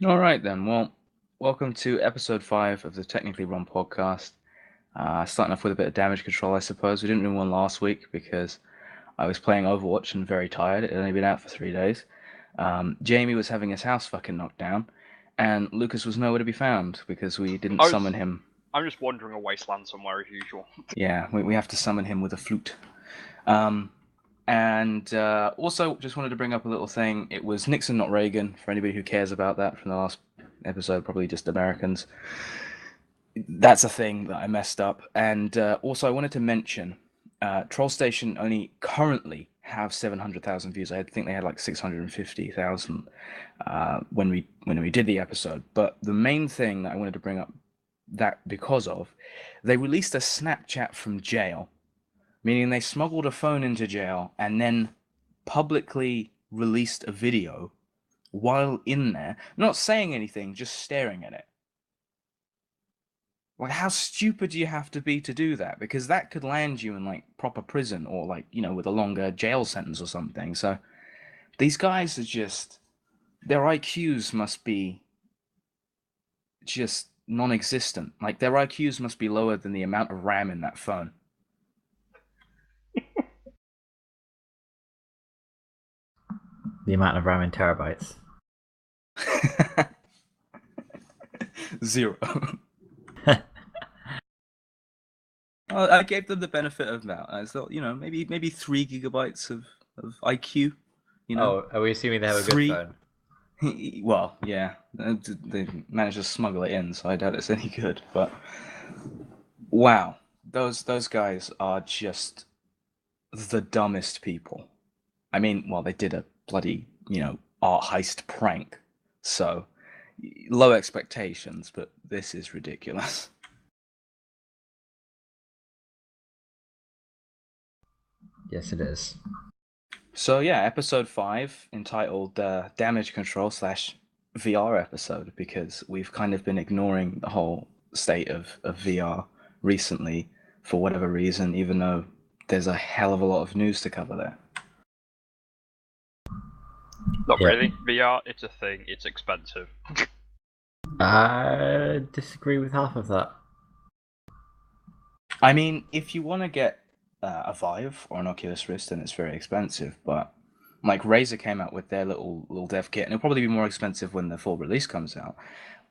All right then. Well, welcome to episode 5 of the Technically Wrong podcast. Starting off with a bit of damage control, I suppose. We didn't do one last week because I was playing Overwatch and very tired. It had only been out for 3 days. Jamie was having his house fucking knocked down, and Lucas was nowhere to be found because we didn't I summon was, him. I'm just wandering a wasteland somewhere as usual. Yeah, we have to summon him with a flute. Um, and also, just wanted to bring up a little thing. It was Nixon, not Reagan, for anybody who cares about that from the last episode, probably just Americans. That's a thing that I messed up. And also, I wanted to mention Troll Station only currently have 700,000 views. I think they had like 650,000 when we did the episode. But the main thing that I wanted to bring up that because of, they released a Snapchat from jail, meaning they smuggled a phone into jail and then publicly released a video while in there, not saying anything, just staring at it. Like, how stupid do you have to be to do that? Because that could land you in like proper prison or like, with a longer jail sentence or something. So these guys are just, their IQs must be just non-existent. Like their IQs must be lower than the amount of RAM in that phone. The amount of RAM in terabytes. Zero. Well, I gave them the benefit of that. I thought, maybe 3 GB of IQ. Oh, are we assuming they have a good Three. phone? Well, yeah, they managed to smuggle it in, so I doubt it's any good. But wow, those guys are just the dumbest people. I mean, well, they did a bloody art heist prank, so low expectations, but this is ridiculous. Yes, it is. So yeah, episode 5 entitled "Damage Control" slash VR episode, because we've kind of been ignoring the whole state of VR recently for whatever reason, even though there's a hell of a lot of news to cover there. Not Yeah. really. VR, it's a thing. It's expensive. I disagree with half of that. I mean, if you want to get a Vive or an Oculus Rift, then it's very expensive. But like Razer came out with their little dev kit, and it'll probably be more expensive when the full release comes out.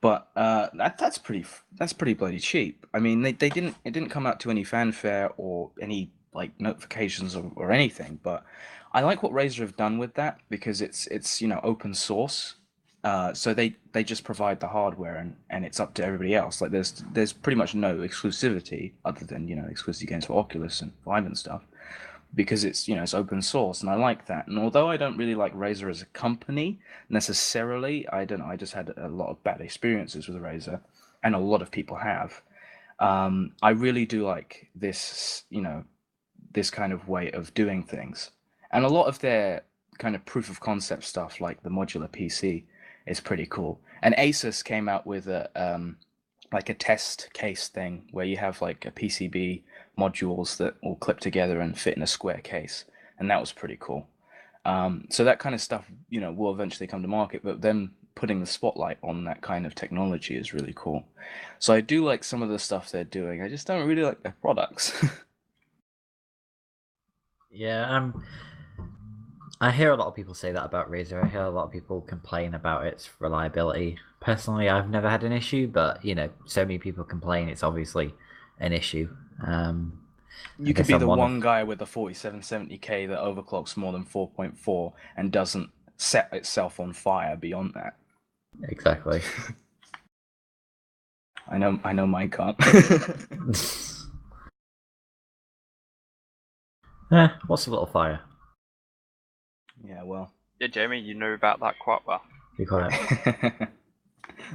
But that's pretty bloody cheap. I mean, they didn't it didn't come out to any fanfare or any like notifications or anything. But I like what Razer have done with that because it's open source. So they just provide the hardware and it's up to everybody else. Like there's pretty much no exclusivity other than exclusive games for Oculus and Vive and stuff because it's open source and I like that. And although I don't really like Razer as a company necessarily, I don't know. I just had a lot of bad experiences with Razer, and a lot of people have. I really do like this kind of way of doing things, and a lot of their kind of proof of concept stuff, like the modular PC, is pretty cool. And Asus came out with a like a test case thing where you have like a PCB modules that all clip together and fit in a square case, and that was pretty cool. So that kind of stuff, will eventually come to market, but then putting the spotlight on that kind of technology is really cool. So I do like some of the stuff they're doing. I just don't really like their products. Yeah, I hear a lot of people say that about Razer. I hear a lot of people complain about its reliability. Personally, I've never had an issue, but so many people complain. It's obviously an issue. I You could guess be I'm the one of one guy with a 4770K that overclocks more than 4.4 and doesn't set itself on fire beyond that. exactly. I know mine can't. What's a little fire? Yeah, well, Yeah, Jamie, you know about that quite well. You call it.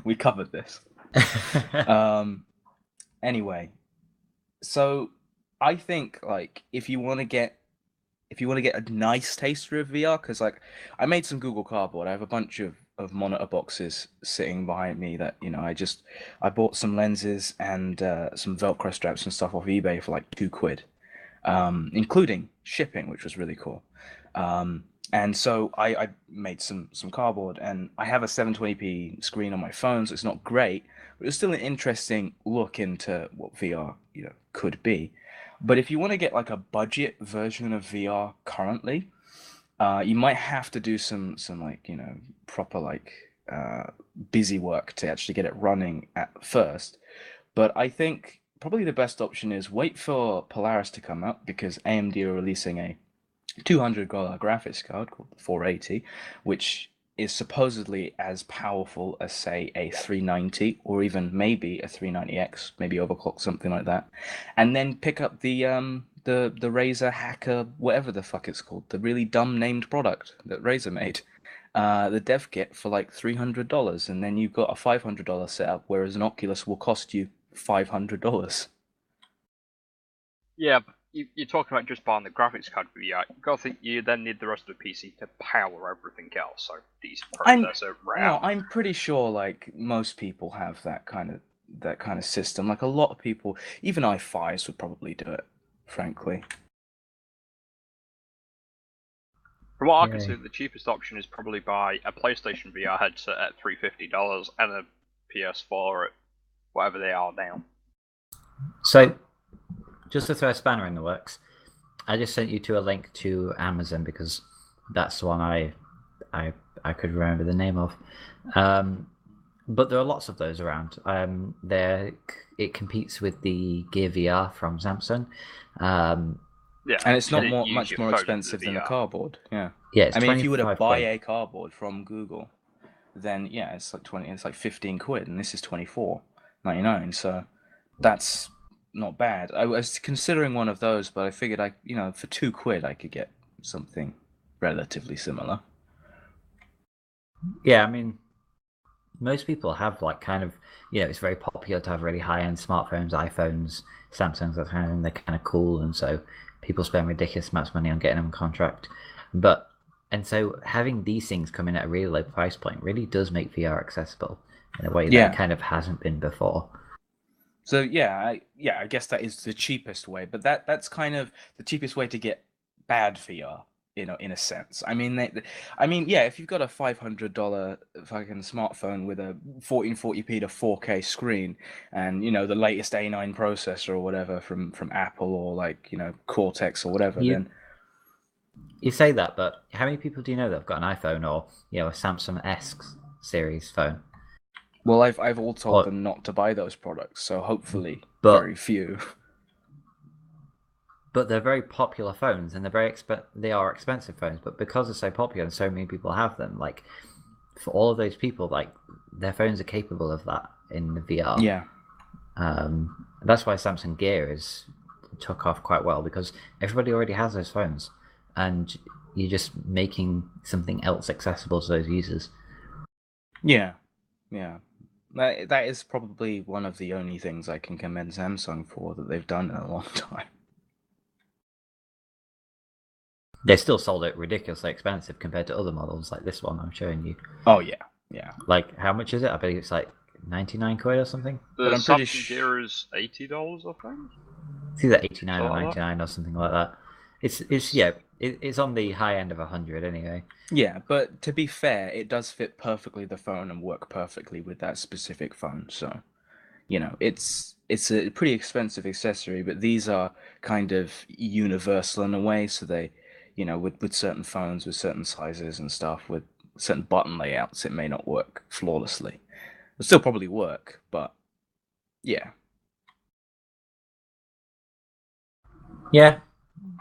we covered this. Anyway, so I think like if you want to get a nice taster of VR, because like I made some Google Cardboard. I have a bunch of monitor boxes sitting behind me that I bought some lenses and some Velcro straps and stuff off eBay for like £2, including shipping, which was really cool. And so I made some cardboard, and I have a 720p screen on my phone, so it's not great, but it's still an interesting look into what VR could be. But if you want to get like a budget version of VR currently, you might have to do some like proper like busy work to actually get it running at first. But I think probably the best option is wait for Polaris to come out, because AMD are releasing a $200 graphics card called 480, which is supposedly as powerful as, say, a 390 or even maybe a 390X, maybe overclock, something like that. And then pick up the Razer Hacker, whatever the fuck it's called, the really dumb named product that Razer made. The dev kit for like $300, and then you've got a $500 setup, whereas an Oculus will cost you $500. Yeah, but you're talking about just buying the graphics card for VR. You gotta think you then need the rest of the PC to power everything else. So decent processor, RAM. No, I'm pretty sure like most people have that kind of system. Like a lot of people, even i5s would probably do it, frankly. From what I can Yeah. see, the cheapest option is probably buy a PlayStation VR headset at $350 and a PS4 at whatever they are now. So, just to throw a spanner in the works, I just sent you to a link to Amazon because that's the one I could remember the name of. But there are lots of those around. It competes with the Gear VR from Samsung. Yeah, And it's not you use much your more phone as expensive the than a VR. cardboard. Yeah. Yeah, it's I mean, if you were to 25 buy quid. a cardboard from Google, then yeah, it's like 20, it's like 15 quid, and this is 24.99. So that's not bad. I was considering one of those, but I figured for 2 quid I could get something relatively similar. Yeah, I mean, most people have like kind of, it's very popular to have really high-end smartphones, iPhones, Samsungs, that kind of thing. They're kind of cool, and so people spend ridiculous amounts of money on getting them on contract. And so having these things come in at a really low price point really does make VR accessible in a way that Yeah. it kind of hasn't been before. So yeah, I guess that is the cheapest way, but that's kind of the cheapest way to get bad VR, in a sense. I mean, yeah, if you've got a $500 fucking smartphone with a 1440p to 4K screen, and the latest A9 processor or whatever from Apple, or like Cortex or whatever, then You say that, but how many people do you know that have got an iPhone or a Samsung S series phone? well, I've all told What? them not to buy those products, so hopefully But- very few. But they're very popular phones, and they are expensive phones. But because they're so popular and so many people have them, like for all of those people, like their phones are capable of that in the VR. Yeah. That's why Samsung Gear took off quite well, because everybody already has those phones, and you're just making something else accessible to those users. Yeah. That is probably one of the only things I can commend Samsung for that they've done in a long time. They still sold it ridiculously expensive compared to other models like this one I'm showing you. Oh yeah. Like, how much is it? I believe it's like 99 quid or something. The But I'm pretty Samsung Gear is $80, I think. It's either 89 or Something like 99 or something like that. It's on the high end of 100 anyway. Yeah, but to be fair, it does fit perfectly the phone and work perfectly with that specific phone. So, it's a pretty expensive accessory, but these are kind of universal in a way. So they, with certain phones, with certain sizes and stuff, with certain button layouts, it may not work flawlessly. It'll still probably work, but yeah. Yeah,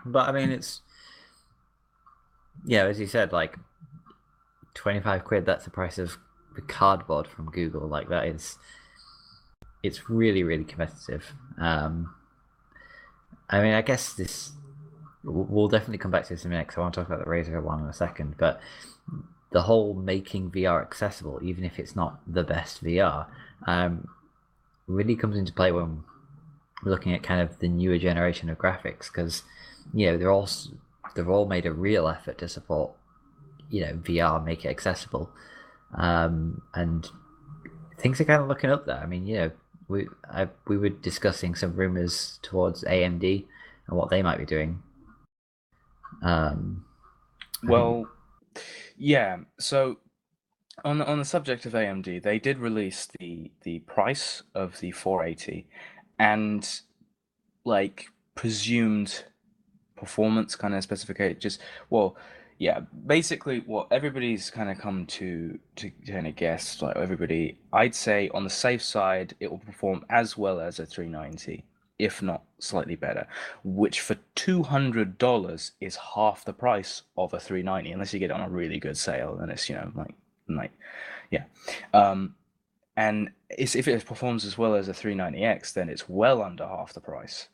but I mean, as you said, like 25 quid, that's the price of the cardboard from Google. Like, it's really, really competitive. I mean, I guess we'll definitely come back to this in a minute, because I want to talk about the Razer one in a second, but the whole making VR accessible, even if it's not the best VR, really comes into play when we're looking at kind of the newer generation of graphics, because they've all made a real effort to support VR, make it accessible, and things are kind of looking up there. I mean, we were discussing some rumors towards AMD and what they might be doing. Well, Yeah. So on the subject of AMD, they did release the price of the 480 and like presumed performance kind of specificate just well yeah basically what everybody's kind of come to kind of guess like everybody I'd say on the safe side it will perform as well as a 390 if not slightly better, which for $200 is half the price of a 390 unless you get it on a really good sale and it's like yeah um and if it performs as well as a 390X then it's well under half the price,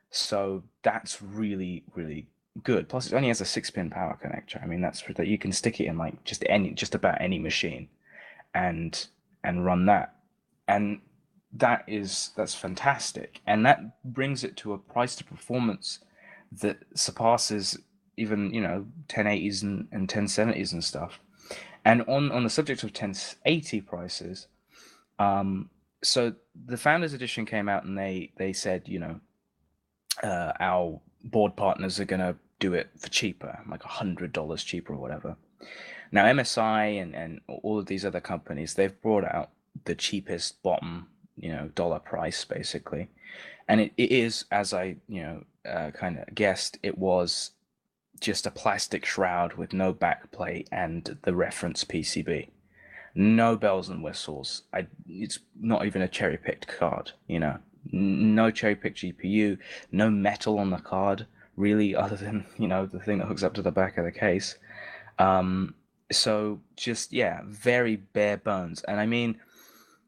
so that's really, really good. Plus, it only has a 6-pin power connector. I mean, that's that you can stick it in like just about any machine, and run that, and that's fantastic. And that brings it to a price to performance that surpasses even 1080s and 1070s and stuff. And on the subject of 1080 prices, so the Founders Edition came out and they said our board partners are going to do it for cheaper, like $100 cheaper or whatever. Now, MSI and all of these other companies, they've brought out the cheapest bottom, dollar price basically. And it is, as I, kind of guessed, it was just a plastic shroud with no backplate and the reference PCB. No bells and whistles. It's not even a cherry picked card, No cherry picked GPU, no metal on the card, really, other than, the thing that hooks up to the back of the case. So just, yeah, very bare bones. And I mean,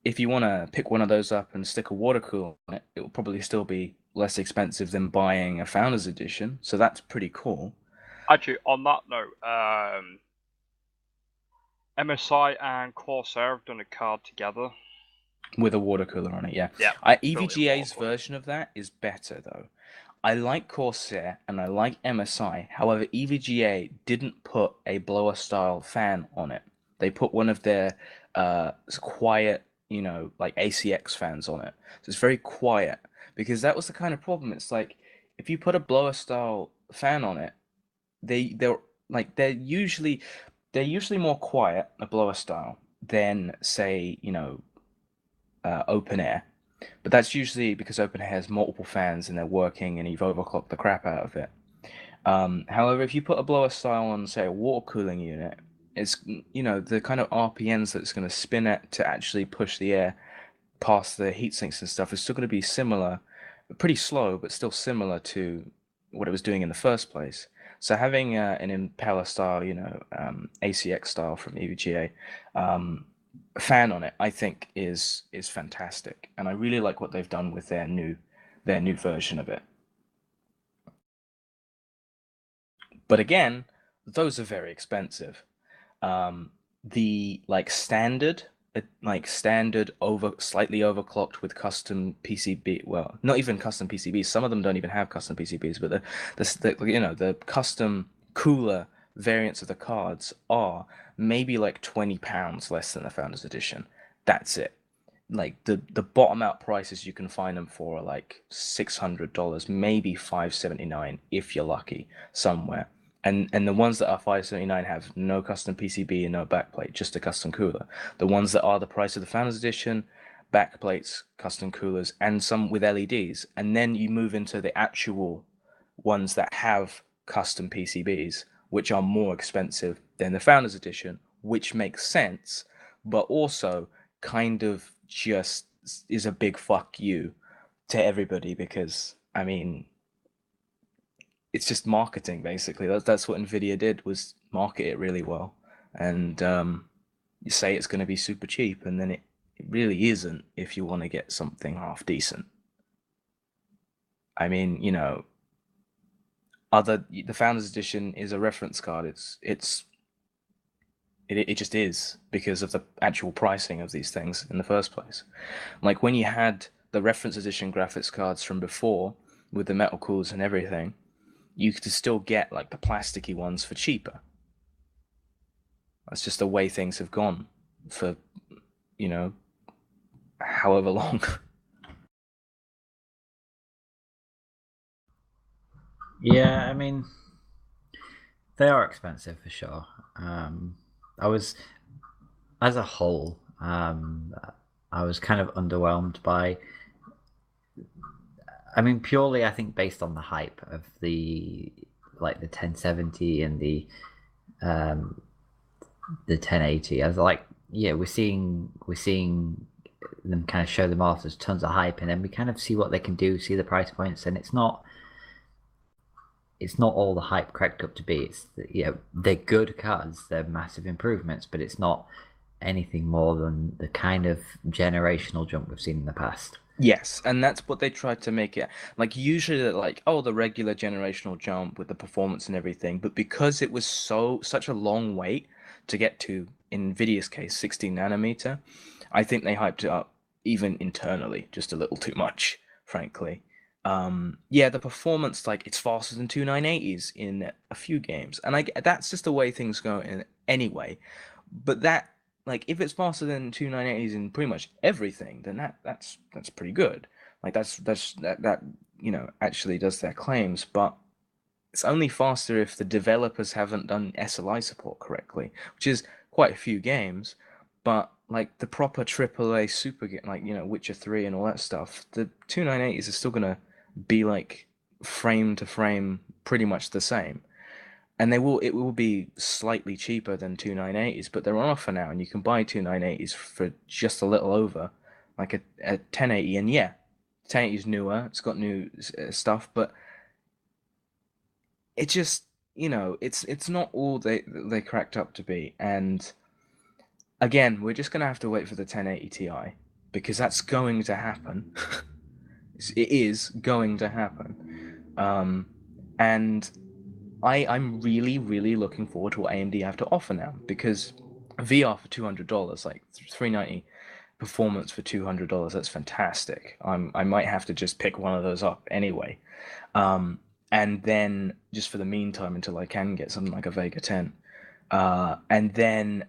if you want to pick one of those up and stick a water cooler on it, it will probably still be less expensive than buying a Founders Edition. So that's pretty cool. Actually, on that note, MSI and Corsair have done a card together. With a water cooler on it, yeah. Yeah. EVGA's version of that is better, though. I like Corsair and I like MSI. However, EVGA didn't put a blower style fan on it. They put one of their quiet, like ACX fans on it. So it's very quiet because that was the kind of problem. It's like if you put a blower style fan on it, they're like they're usually more quiet, a blower style, than say, open air. But that's usually because open air has multiple fans and they're working and you've overclocked the crap out of it. However, if you put a blower style on, say, a water cooling unit, it's the kind of RPMs that it's going to spin at to actually push the air past the heat sinks and stuff is still going to be similar, pretty slow, but still similar to what it was doing in the first place. So having an impeller style, ACX style from EVGA, fan on it, I think is fantastic, and I really like what they've done with their new version of it. But again, those are very expensive. The standard over slightly overclocked with custom PCB. Well, not even custom PCBs. Some of them don't even have custom PCBs, but the custom cooler variants of the cards are maybe like £20 less than the Founders Edition. That's it. Like the bottom out prices you can find them for are like $600, maybe $579 if you're lucky somewhere. And the ones that are $579 have no custom PCB and no backplate, just a custom cooler. The ones that are the price of the Founders Edition, backplates, custom coolers, and some with LEDs. And then you move into the actual ones that have custom PCBs, which are more expensive than the Founders Edition, which makes sense, but also kind of just is a big fuck you to everybody because, I mean, it's just marketing basically. That's what Nvidia did, was market it really well, and you say it's going to be super cheap, and then it really isn't if you want to get something half decent. I mean, the Founders Edition is a reference card. It just is because of the actual pricing of these things in the first place. Like when you had the reference edition graphics cards from before with the metal cools and everything, you could still get like the plasticky ones for cheaper. That's just the way things have gone for, however long. Yeah, I mean, They are expensive for sure. I was, as a whole, I was kind of underwhelmed by. I mean, purely I think based on the hype of the 1070 and um, the 1080. I was like, yeah, we're seeing them kind of show them off. There's tons of hype, and then we kind of see what they can do, see the price points, and it's not all the hype cracked up to be. It's they're good cards, they're massive improvements, but it's not anything more than the kind of generational jump we've seen in the past. Yes, and that's what they tried to make it. Like usually they're like, oh, the regular generational jump with the performance and everything, but because it was such a long wait to get to, in Nvidia's case, 16 nanometer, I think they hyped it up even internally just a little too much, frankly. Yeah, the performance, like it's faster than two 980s in a few games, and that's just the way things go in anyway. But that, like, if it's faster than two 980s in pretty much everything, then that's pretty good. Like that actually does their claims, but it's only faster if the developers haven't done SLI support correctly, which is quite a few games. But like the proper AAA super game, like Witcher 3 and all that stuff, the two 980s are still gonna be like frame to frame pretty much the same. And it will be slightly cheaper than two 980s, but they're on offer now, and you can buy two 980s for just a little over, like a 1080. And yeah, 1080 is newer, it's got new stuff, but it just it's not all they cracked up to be. And again, we're just gonna have to wait for the 1080 Ti because that's going to happen. It is going to happen, and I'm really, really looking forward to what AMD have to offer now because VR for $200, like 390 performance for $200, that's fantastic. I might have to just pick one of those up anyway. And then just for the meantime until I can get something like a Vega 10. And then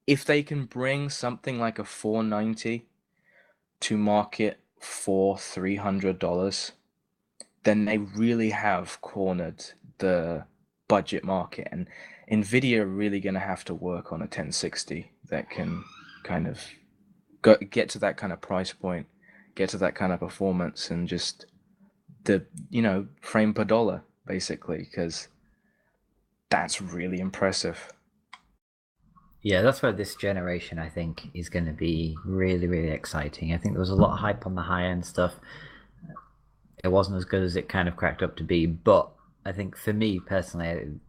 if they can bring something like a 490 to market for $300, then they really have cornered the budget market. And Nvidia are really going to have to work on a 1060 that can kind of get to that kind of price point, get to that kind of performance, and just the frame per dollar basically, because that's really impressive. Yeah, that's where this generation I think is going to be really, really exciting. I think there was a lot of hype on the high end stuff. It wasn't as good as it kind of cracked up to be, but I think for me personally,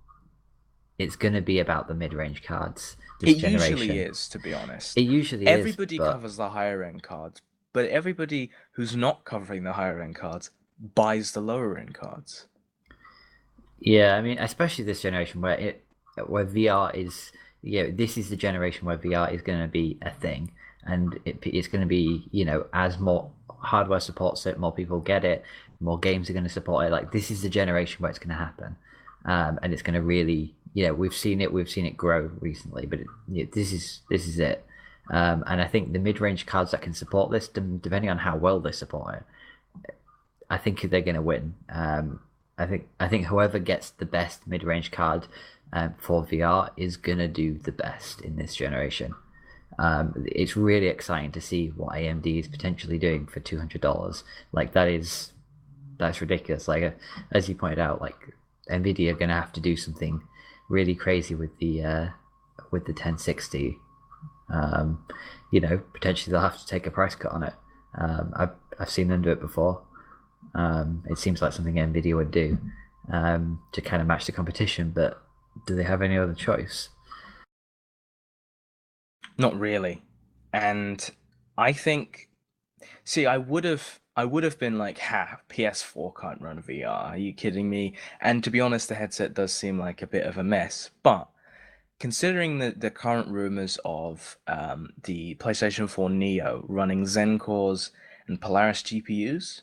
it's going to be about the mid range cards this It usually generation. is, to be honest. It usually is, Everybody but covers the higher end cards, but everybody who's not covering the higher end cards buys the lower end cards. yeah, I mean, especially this generation where VR is, this is the generation where VR is going to be a thing, and it's going to be, as more hardware supports it, more people get it, more games are going to support it. Like this is the generation where it's going to happen, and it's going to really, we've seen it grow recently, but this is it. And I think the mid range cards that can support this, depending on how well they support it, I think they're going to win. I think whoever gets the best mid range card for VR is going to do the best in this generation. It's really exciting to see what AMD is potentially doing for $200. Like that's ridiculous. Like as you pointed out, like Nvidia are going to have to do something really crazy with the 1060. Potentially they'll have to take a price cut on it. I've seen them do it before. It seems like something Nvidia would do to kind of match the competition, but do they have any other choice? Not really. And I think, see, I would have been like, ha, PS4 can't run VR. Are you kidding me? And to be honest, the headset does seem like a bit of a mess. But considering the current rumors of the PlayStation 4 Neo running Zen cores and Polaris GPUs,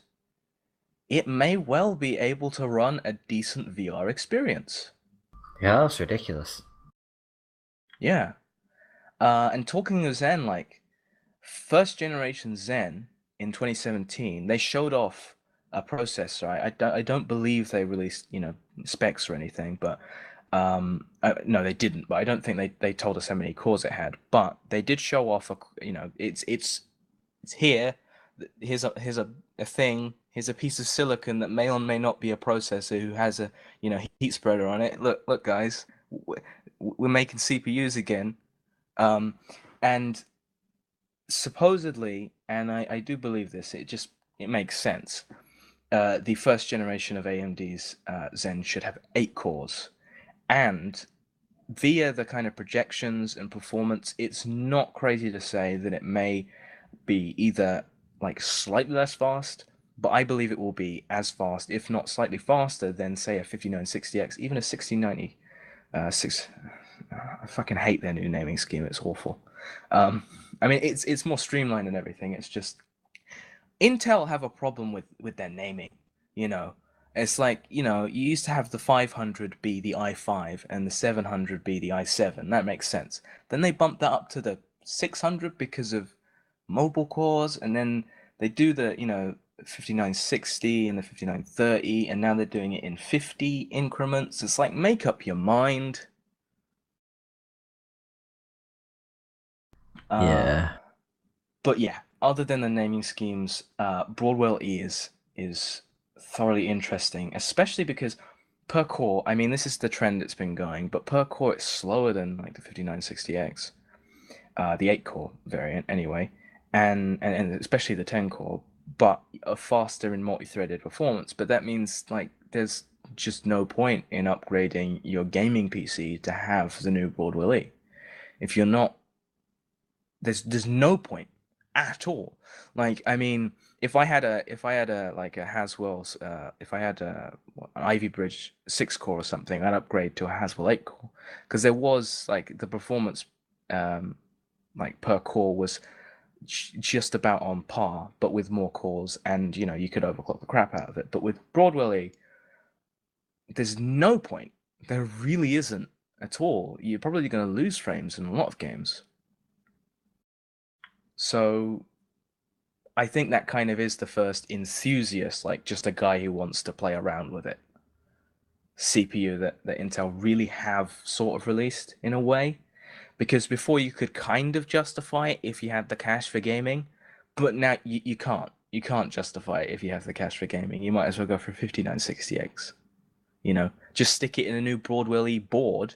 it may well be able to run a decent VR experience. Yeah, that's ridiculous. Yeah. And talking of Zen, like first generation Zen in 2017, they showed off a processor. I don't believe they released, specs or anything, but no, they didn't. But I don't think they told us how many cores it had. But they did show off it's here. Here's a thing. Here's a piece of silicon that may or may not be a processor who has a heat spreader on it. Look, guys, we're making CPUs again. And supposedly, and I do believe this, it makes sense. The first generation of AMD's Zen should have 8 cores, and via the kind of projections and performance, it's not crazy to say that it may be either like slightly less fast, but I believe it will be as fast, if not slightly faster, than say a 5960X, even a 1690. I fucking hate their new naming scheme. It's awful. I mean, it's more streamlined and everything. It's just Intel have a problem with their naming. You know, it's like you used to have the 500 be the i5 and the 700 be the i7. That makes sense. Then they bumped that up to the 600 because of mobile cores, and then they do the 5960 and the 5930, and now they're doing it in 50 increments. It's like, make up your mind. Yeah. But yeah, other than the naming schemes, Broadwell E is thoroughly interesting, especially because per core, I mean, this is the trend that's been going, but per core it's slower than like the 5960X, the 8 core variant anyway, and especially the 10 core, but faster in multi-threaded performance. But that means like there's just no point in upgrading your gaming PC to have the new Broadwell E. If you're not, there's no point at all. Like, I mean, if I had a like a Haswell's, if I had an Ivy Bridge 6 core or something, I'd upgrade to a Haswell 8 core, because there was like the performance, like per core was just about on par, but with more cores, and you could overclock the crap out of it. But with Broadwell E, there's no point. There really isn't at all. You're probably going to lose frames in a lot of games. So I think that kind of is the first enthusiast, like just a guy who wants to play around with it, CPU that Intel really have sort of released in a way. Because before you could kind of justify it if you had the cash for gaming, but now you can't. You can't justify it if you have the cash for gaming. You might as well go for 5960X. Just stick it in a new Broadwell E board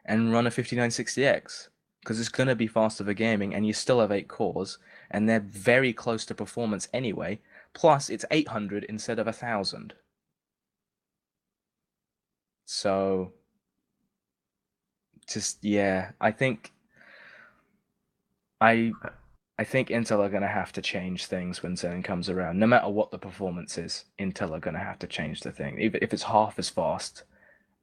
and run a 5960X, because it's going to be faster for gaming, and you still have 8 cores, and they're very close to performance anyway. Plus, it's 800 instead of 1000. So, just yeah, I I think Intel are going to have to change things when Zen comes around. No matter what the performance is, Intel are going to have to change the thing. Even if it's half as fast,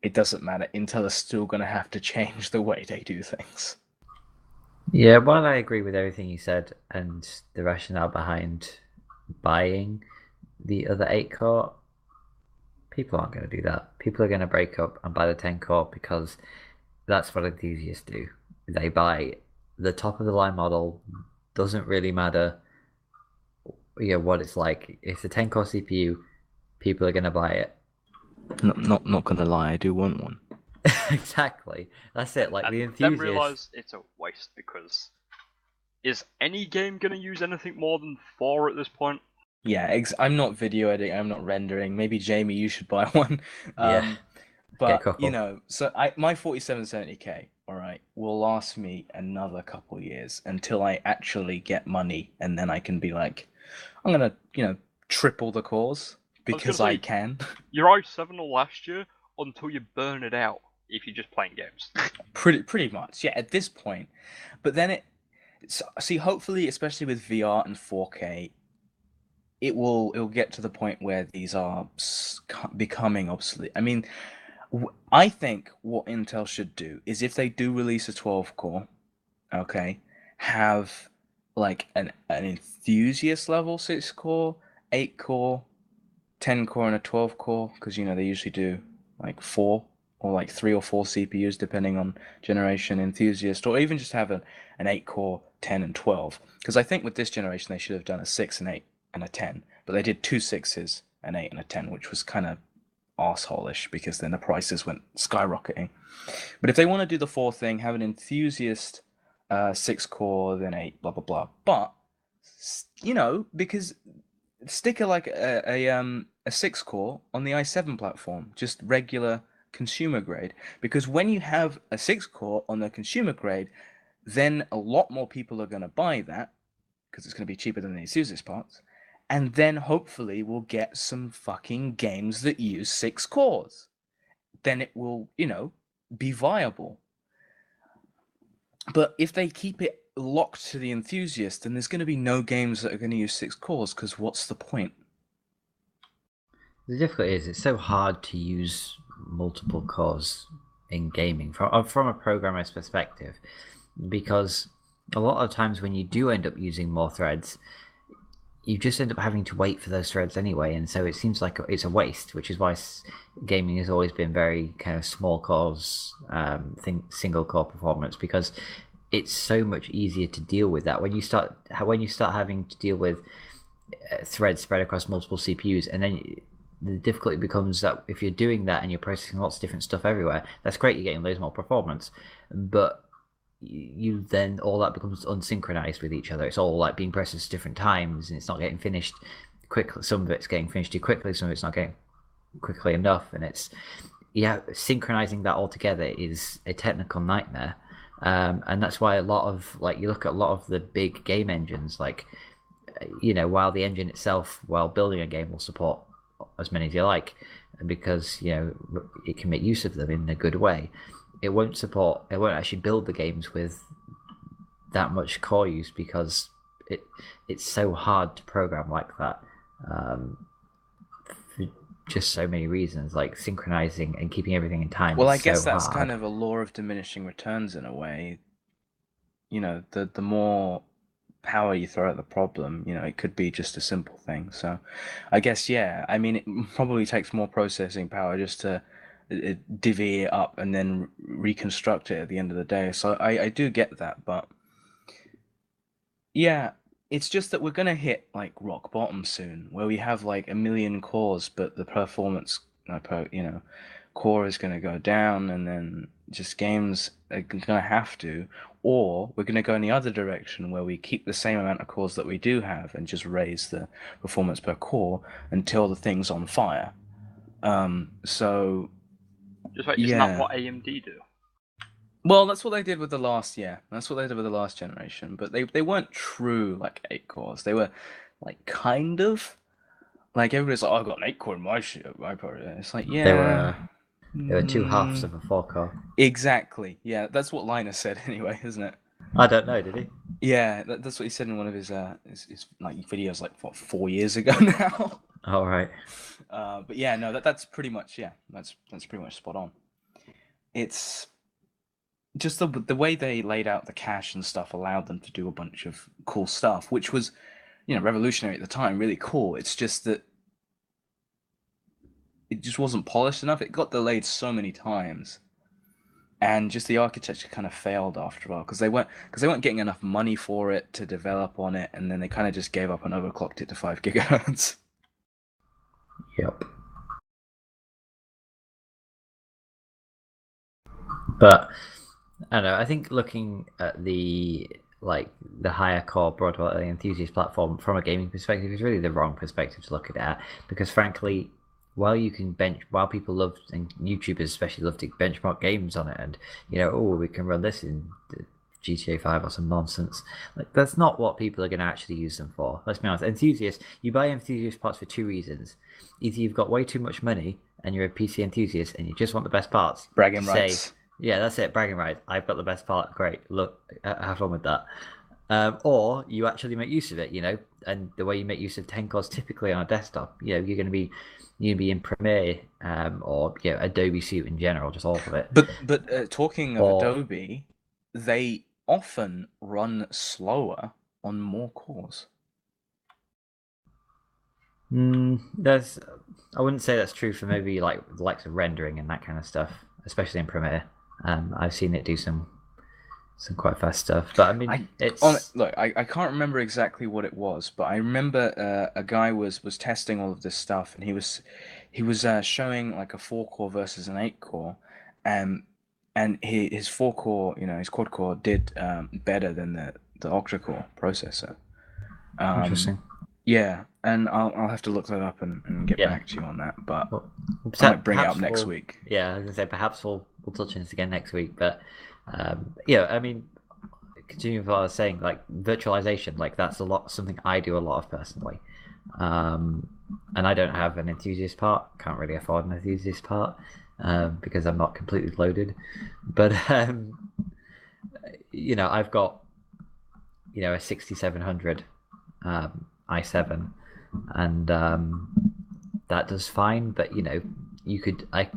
it doesn't matter. Intel is still going to have to change the way they do things. Yeah, while I agree with everything you said and the rationale behind buying the other 8 core, people aren't going to do that. People are going to break up and buy the 10 core because that's what enthusiasts do. They buy the top of the line model, doesn't really matter what it's like. It's a 10 core CPU, people are going to buy it. Not gonna lie, I do want one. Exactly. That's it. Like and the then enthusiast. realise it's a waste, because is any game going to use anything more than 4 at this point? Yeah, I'm not video editing, I'm not rendering. Maybe Jamie, you should buy one. Yeah. But couple. so my 4770K, all right, will last me another couple years until I actually get money, and then I can be like, I'm gonna, triple the cores because I can. Your i7 will last you until you burn it out if you're just playing games. Pretty much, yeah. At this point, but then see, hopefully, especially with VR and 4K, it'll get to the point where these are becoming obsolete. I mean, I think what Intel should do is, if they do release a 12 core, okay, have like an enthusiast level 6 core, 8 core, 10 core, and a 12 core, because they usually do like 4 or like 3 or 4 CPUs depending on generation, enthusiast, or even just have an 8 core, 10 and 12. Because I think with this generation they should have done a 6 and 8 and a 10, but they did 2 6s an 8 and a 10, which was kind of arsehole-ish because then the prices went skyrocketing. But if they want to do the 4 thing, have an enthusiast 6-core, then 8, blah blah blah. But because stick a 6-core on the i7 platform, just regular consumer grade. Because when you have a 6-core on the consumer grade, then a lot more people are going to buy that because it's going to be cheaper than the enthusiast parts. And then hopefully we'll get some fucking games that use 6 cores. Then it will, be viable. But if they keep it locked to the enthusiast, then there's going to be no games that are going to use 6 cores, because what's the point? The difficulty is it's so hard to use multiple cores in gaming from a programmer's perspective, because a lot of times when you do end up using more threads, you just end up having to wait for those threads anyway, and so it seems like it's a waste, which is why gaming has always been very kind of small cores, single core performance, because it's so much easier to deal with that when you start having to deal with threads spread across multiple CPUs, and then the difficulty becomes that if you're doing that and you're processing lots of different stuff everywhere, that's great, you're getting loads more performance, but you then all that becomes unsynchronized with each other. It's all like being processed at different times, and it's not getting finished quickly. Some of it's getting finished too quickly, some of it's not getting quickly enough, and it's synchronizing that all together is a technical nightmare. And that's why a lot of you look at a lot of the big game engines, while the engine itself, while building a game, will support as many as you like, because it can make use of them in a good way. It won't actually build the games with that much core use, because it's so hard to program like that, for just so many reasons, like synchronizing and keeping everything in time. Well, I guess that's kind of a law of diminishing returns in a way. The more power you throw at the problem, it could be just a simple thing. So I guess, yeah, I mean, it probably takes more processing power just to divvy it up and then reconstruct it at the end of the day. So I do get that, but yeah, it's just that we're gonna hit like rock bottom soon, where we have like 1,000,000 cores, but the performance core is gonna go down, and then just games are gonna have to, or we're gonna go in the other direction where we keep the same amount of cores that we do have and just raise the performance per core until the thing's on fire. So just like, isn't that what AMD do? Well, that's what they did with the last, that's what they did with the last generation, but they weren't true like 8 cores. They were like kind of like, everybody's like, oh, I've got an 8 core in my part. It's like, yeah, they were 2 halves of a 4 core. Exactly. Yeah, that's what Linus said anyway, isn't it? I don't know, did he? Yeah, that's what he said in one of his like videos, like 4 years ago now. All right. But yeah, no, that's pretty much, that's pretty much spot on. It's just the way they laid out the cache and stuff allowed them to do a bunch of cool stuff, which was, revolutionary at the time, really cool. It's just that it just wasn't polished enough. It got delayed so many times, and just the architecture kind of failed after a while because they weren't getting enough money for it to develop on it, and then they kind of just gave up and overclocked it to 5 gigahertz. Yep. But I don't know. I think looking at the higher core broadwell enthusiast platform from a gaming perspective is really the wrong perspective to look at it, because frankly, while people love, and YouTubers especially love to benchmark games on it, and we can run this in GTA 5 or some nonsense. Like, that's not what people are going to actually use them for. Let's be honest. You buy enthusiast parts for 2 reasons. Either you've got way too much money and you're a PC enthusiast and you just want the best parts. Bragging rights. Yeah, that's it. Bragging rights. I've got the best part. Great. Look, have fun with that. Or you actually make use of it, and the way you make use of 10 cores typically on a desktop, you're going to be in Premiere, or Adobe Suite in general, just all of it. But talking of Adobe, they often run slower on more cores. I wouldn't say that's true for maybe like the likes of rendering and that kind of stuff, especially in Premiere. I've seen it do some some quite fast stuff. But I mean, Look, I can't remember exactly what it was, but I remember a guy was testing all of this stuff, and he was showing like a 4-core versus an 8-core, and his 4-core, his quad core did better than the octa-core processor. interesting. Yeah, and I'll have to look that up and get back to you on that, but Well, I might bring it up next week. Yeah, I was gonna say perhaps we'll touch on this again next week. But yeah, I mean, continuing with what I was saying, like virtualization, like that's something I do a lot of personally. And I don't have an enthusiast part. Can't really afford an enthusiast part because I'm not completely loaded. But I've got a 6700 i7, and that does fine. But you could I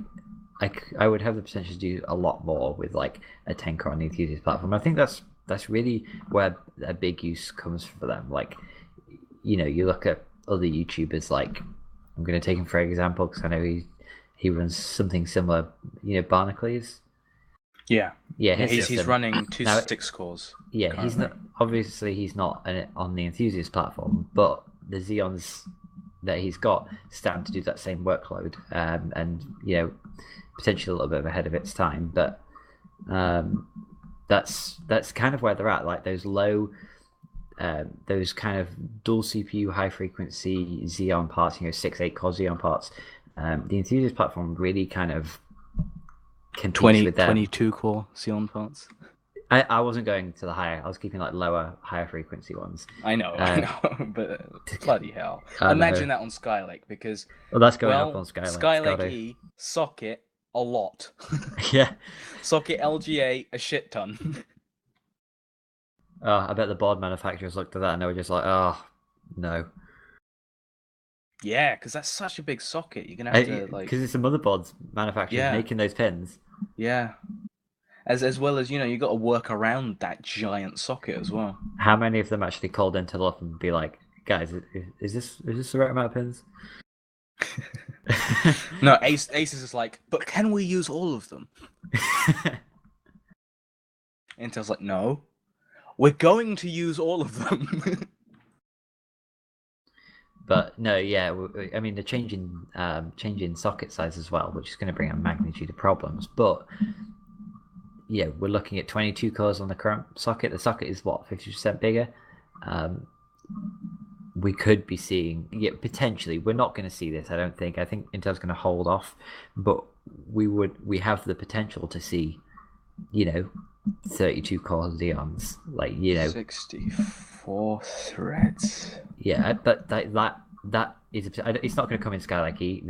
would have the potential to do a lot more with like a 10-core on the enthusiast platform. I think that's really where a big use comes for them. Like you look at other YouTubers, like I'm going to take him for example because I know he runs something similar. Barnacules. Yeah, he's system. running two 6-cores. Yeah, currently. he's not on the enthusiast platform, but the Xeons that he's got stand to do that same workload, and potentially a little bit ahead of its time. But that's kind of where they're at. Like those low, those kind of dual CPU high frequency Xeon parts, 6-8-core Xeon parts. The enthusiast platform really kind of competes with them. 22-core Xeon parts. I wasn't going to the higher. I was keeping like higher frequency ones. I know, but bloody hell! Imagine that on Skylake, because that's going up on Skylake. Skylake E socket a lot. Yeah. Socket LGA a shit ton. I bet the board manufacturers looked at that and they were just like, oh no. Yeah, because that's such a big socket. You're gonna have to like, because it's the motherboards manufacturers making those pins. Yeah. As well as you got to work around that giant socket as well. How many of them actually called into the office and be like, guys, is this the right amount of pins? No, Ace is like, but can we use all of them? Intel's like, no, we're going to use all of them. But no, yeah, I mean the changing socket size as well, which is going to bring a magnitude of problems. But yeah, we're looking at 22 cores on the current socket. The socket is what, 50% bigger. We could be seeing, potentially. We're not going to see this, I don't think. I think Intel's going to hold off, but we have the potential to see, 32 core Xeons, 64 threads. Yeah, but that is, it's not going to come in Skylake E.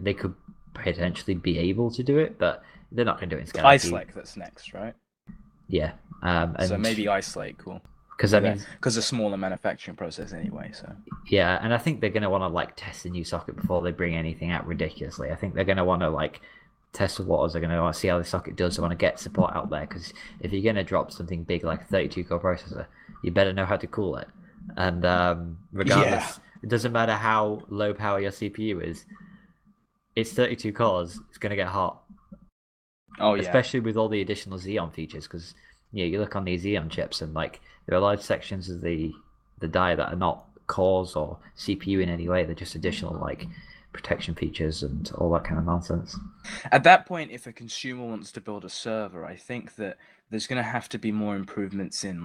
They could potentially be able to do it, but they're not going to do it in Skylake. Ice Lake, that's next, right? Yeah. So maybe Ice Lake, cool. Because a smaller manufacturing process anyway. So yeah, and I think they're going to want to test the new socket before they bring anything out ridiculously. I think they're going to want to test the waters. They're going to want to see how the socket does. They want to get support out there, because if you're going to drop something big like a 32 core processor, you better know how to cool it. And regardless, it doesn't matter how low power your CPU is. It's 32 cores. It's going to get hot. Oh yeah. Especially with all the additional Xeon features, because you look on these Xeon chips and there are large sections of the die that are not cores or CPU in any way. They're just additional protection features and all that kind of nonsense. At that point, if a consumer wants to build a server, I think that there's going to have to be more improvements in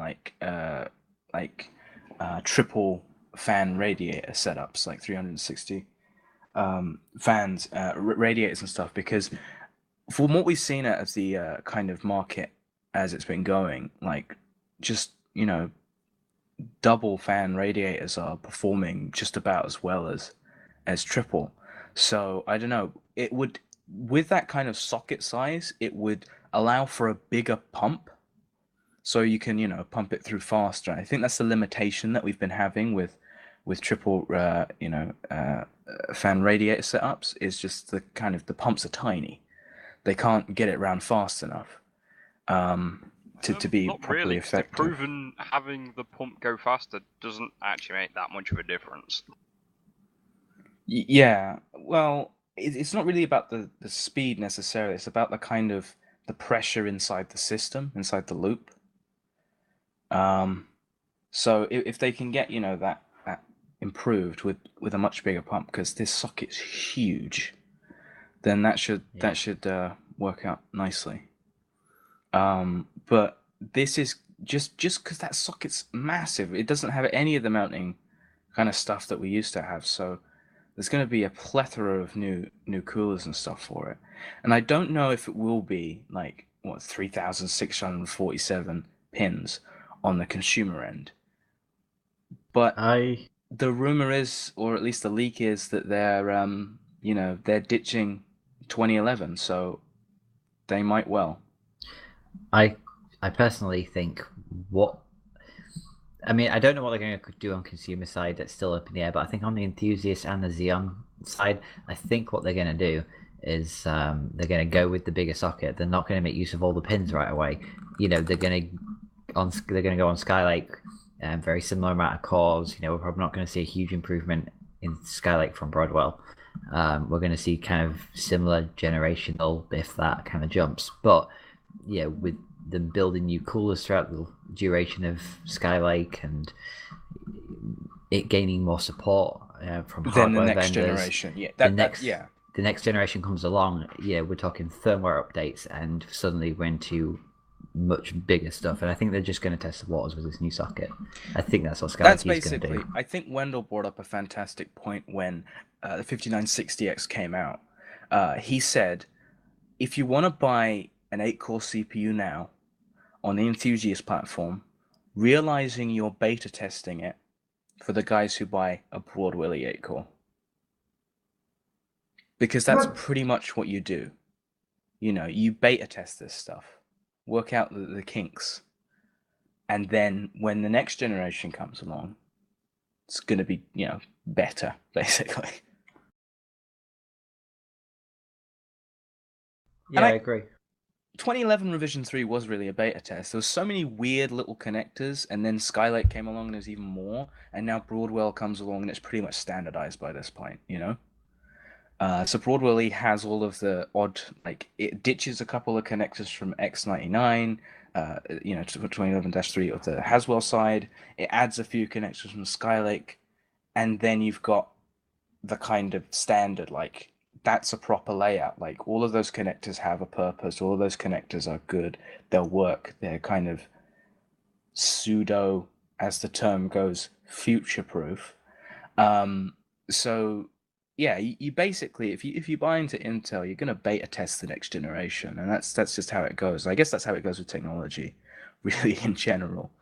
triple fan radiator setups, like 360 fans, radiators and stuff, because from what we've seen out of the kind of market as it's been going, just double fan radiators are performing just about as well as triple. So I don't know, it would, with that kind of socket size, it would allow for a bigger pump, so you can pump it through faster. I think that's the limitation that we've been having with triple fan radiator setups, is just the pumps are tiny. They can't get it round fast enough to be not properly really, effective. They've proven having the pump go faster doesn't actually make that much of a difference. Yeah, well, it's not really about the speed necessarily. It's about the pressure inside the system, inside the loop. So if they can get that improved with a much bigger pump, because this socket's huge, then that should work out nicely. But this is just because that socket's massive. It doesn't have any of the mounting kind of stuff that we used to have. So there's going to be a plethora of new coolers and stuff for it. And I don't know if it will be like 3,647 pins on the consumer end. But the rumor is, or at least the leak is, that they're ditching 2011, so they might well. I personally think I don't know what they're going to do on consumer side. That's still up in the air. But I think on the enthusiast and the Xeon side, I think what they're going to do is they're going to go with the bigger socket. They're not going to make use of all the pins right away. They're going to go on Skylake, very similar amount of cores. We're probably not going to see a huge improvement in Skylake from Broadwell. We're going to see kind of similar generational, if that, kind of jumps. But with them building new coolers throughout the duration of Skylake and it gaining more support from hardware the next vendors. Generation. The next generation comes along. We're talking firmware updates, and suddenly we're into much bigger stuff. And I think they're just going to test the waters with this new socket. I think that's what Skylake is going to do. I think Wendell brought up a fantastic point when the 5960X came out. He said, if you want to buy an 8-core CPU now on the Enthusiast platform, realizing you're beta testing it for the guys who buy a Broadwell 8-core. Because that's pretty much what you do. You beta test this stuff, work out the kinks, and then when the next generation comes along, it's going to be, better, basically. Yeah, I agree. 2011 revision 3 was really a beta test. There was so many weird little connectors, and then Skylake came along and there's even more, and now Broadwell comes along and it's pretty much standardized by this point, So Broadwell has all of the odd, it ditches a couple of connectors from X99, to 2011-3 of the Haswell side. It adds a few connectors from Skylake, and then you've got the kind of standard, that's a proper layout. All of those connectors have a purpose. All of those connectors are good. They'll work. They're kind of pseudo, as the term goes, future-proof. So yeah, you basically, if you buy into Intel, you're gonna beta test the next generation, and that's just how it goes. I guess that's how it goes with technology, really in general,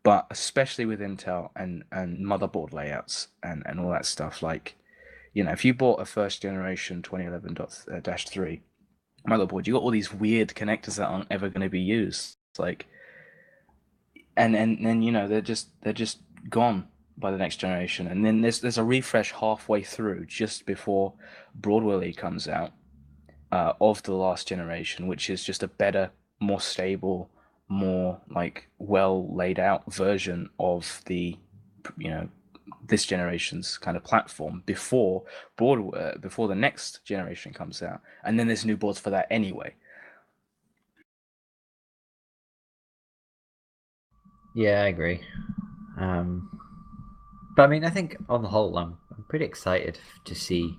but especially with Intel and motherboard layouts and all that stuff. If you bought a first generation 2011-3 motherboard, you got all these weird connectors that aren't ever going to be used. And then they're just gone by the next generation. And then there's a refresh halfway through, just before Broadwell comes out, of the last generation, which is just a better, more stable, more well laid out version of the this generation's kind of platform before the next generation comes out, and then there's new boards for that anyway. Yeah, I agree. But I think on the whole, I'm pretty excited to see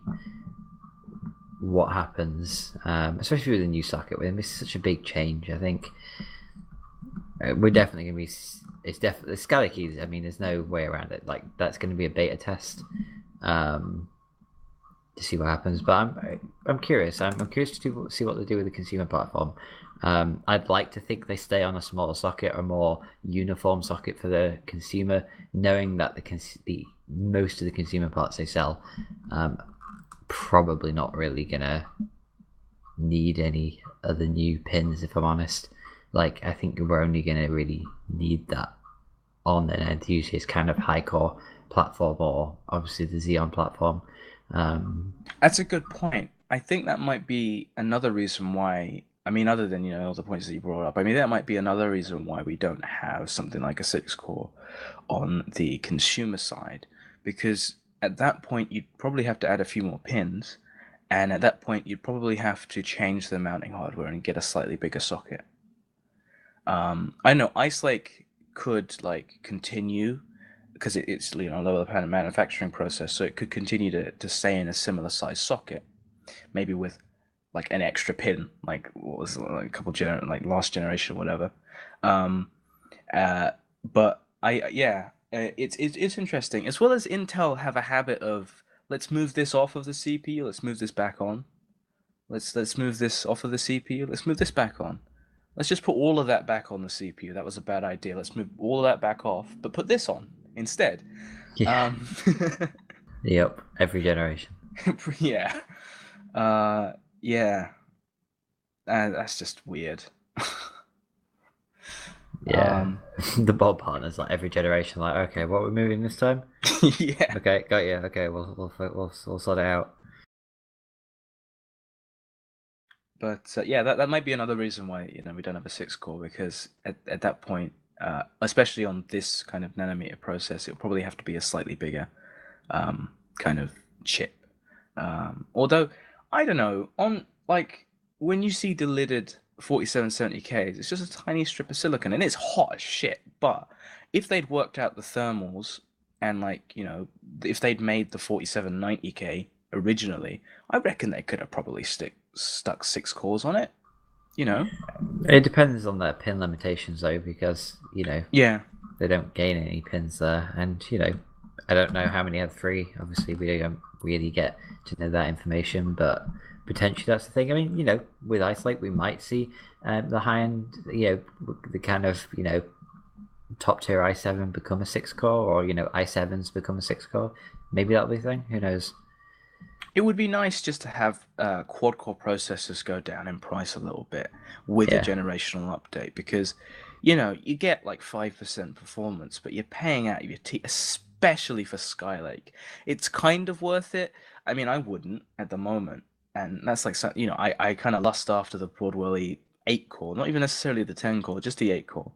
what happens, especially with the new socket. With it's such a big change. I think we're definitely going to be. It's definitely the Skylake keys. There's no way around it. That's going to be a beta test to see what happens. But I'm curious. I'm curious to see what they do with the consumer platform. I'd like to think they stay on a smaller socket or more uniform socket for the consumer, knowing that the most of the consumer parts they sell probably not really gonna need any other new pins. If I'm honest, I think we're only gonna really need that on an enthusiast kind of high core platform, or obviously the Xeon platform. That's a good point. I think that might be another reason why. Other than all the points that you brought up, that might be another reason why we don't have something like a 6-core on the consumer side, because at that point you'd probably have to add a few more pins, and at that point you'd probably have to change the mounting hardware and get a slightly bigger socket. I know Ice Lake could like continue because it's lower power manufacturing process, so it could continue to stay in a similar size socket, maybe with like an extra pin, like what was it, like a couple like last generation or whatever. Um, but it's interesting, as well as Intel have a habit of let's move this off of the CPU, let's move this back on. Let's move this off of the CPU. Let's move this back on. Let's just put all of that back on the CPU. That was a bad idea. Let's move all of that back off, but put this on instead. Yeah. Yep. Every generation. Yeah. Yeah. That's just weird. Yeah. The Bob partners, like every generation, like, okay, what are we moving this time? Yeah. Okay, got you. Okay, we'll sort it out. But yeah, that might be another reason why we don't have a 6 core, because at that point, especially on this kind of nanometer process, it'll probably have to be a slightly bigger kind of chip. Although I don't know, on like when you see delivered 4770Ks, it's just a tiny strip of silicon and it's hot as shit. But if they'd worked out the thermals and if they'd made the 4790K originally, I reckon they could have probably stuck 6 cores on it. It depends on their pin limitations though, because Yeah. they don't gain any pins there, and I don't know how many have 3. Obviously, we don't really get to know that information, but potentially that's the thing. I mean, with Ice Lake, we might see the high end, the kind of top tier i7 become a 6 core, or i7s become a 6 core. Maybe that'll be the thing. Who knows? It would be nice just to have quad-core processors go down in price a little bit with a generational update, because you get like 5% performance, but you're paying out your teeth, especially for Skylake. It's kind of worth it. I mean, I wouldn't at the moment, and that's like I kind of lust after the Broadwell 8 core, not even necessarily the 10 core, just the 8 core.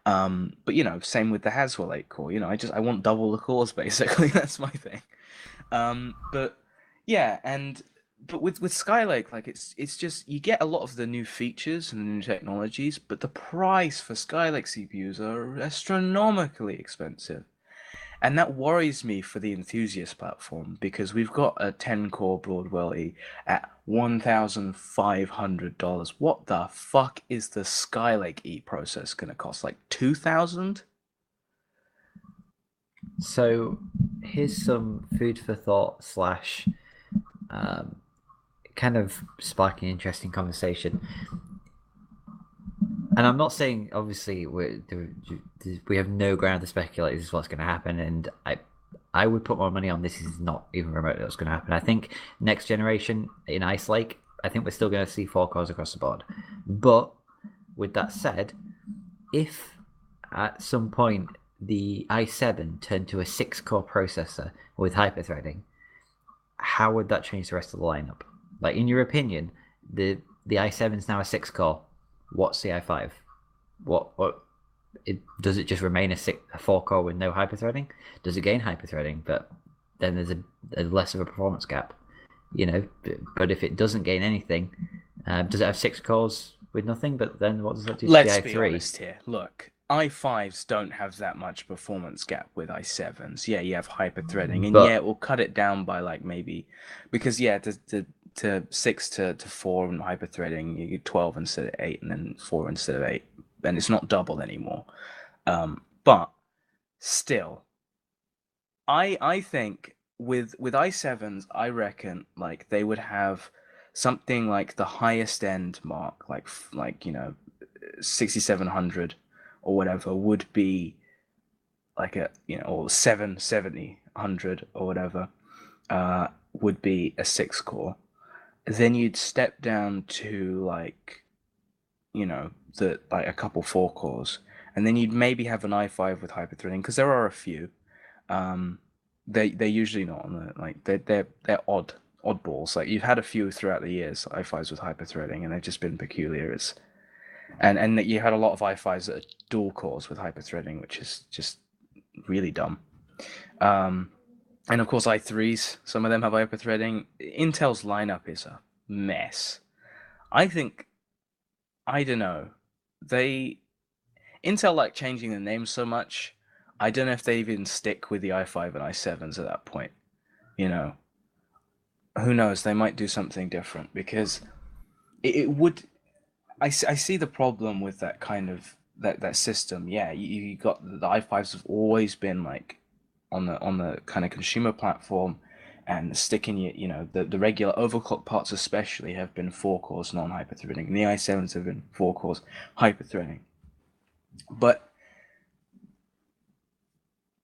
But same with the Haswell 8 core. I want double the cores basically. That's my thing. But yeah, but with Skylake, like it's just you get a lot of the new features and the new technologies, but the price for Skylake CPUs are astronomically expensive. And that worries me for the enthusiast platform, because we've got a 10-core Broadwell E at $1,500. What the fuck is the Skylake E process gonna cost? Like 2,000? So here's some food for thought slash kind of sparking interesting conversation. And I'm not saying, obviously, we have no ground to speculate this is what's going to happen, and I would put more money on this is not even remotely what's going to happen. I think next generation in Ice Lake, I think we're still going to see 4 cores across the board. But with that said, if at some point the i7 turned to a 6-core processor with hyperthreading, how would that change the rest of the lineup? Like, in your opinion, the i7 is now a 6-core. What's the i5? Does it just remain a 4-core with no hyperthreading? Does it gain hyperthreading, but then there's a less of a performance gap? But if it doesn't gain anything, does it have 6 cores with nothing? But then what does that do to Let's the i3? be honest here. Look, i5s don't have that much performance gap with i7s. Yeah, you have hyperthreading, and yeah, it will cut it down by like maybe, because to 6 to 4 and hyperthreading, you get 12 instead of 8, and then 4 instead of 8, and it's not double anymore. But still, I think with i7s, I reckon like they would have something like the highest end mark, like 6700 or whatever, would be like or 770 or whatever, would be a 6-core. Then you'd step down to like a couple 4 cores, and then you'd maybe have an i5 with hyperthreading, because there are a few. They're usually not on the like they're oddballs. Like, you've had a few throughout the years, i5s with hyperthreading, and they've just been peculiar. And that you had a lot of i5s that are dual cores with hyperthreading, which is just really dumb. And of course i3s, some of them have hyperthreading. Intel's lineup is a mess. I don't know. Intel like changing the name so much. I don't know if they even stick with the i5 and i7s at that point. You know, who knows? They might do something different because it would. I see the problem with that kind of that system. Yeah, you got the i5s have always been like on the kind of consumer platform, and sticking the regular overclock parts especially have been 4 cores non-hyperthreading, and the i7s have been 4 cores hyperthreading. But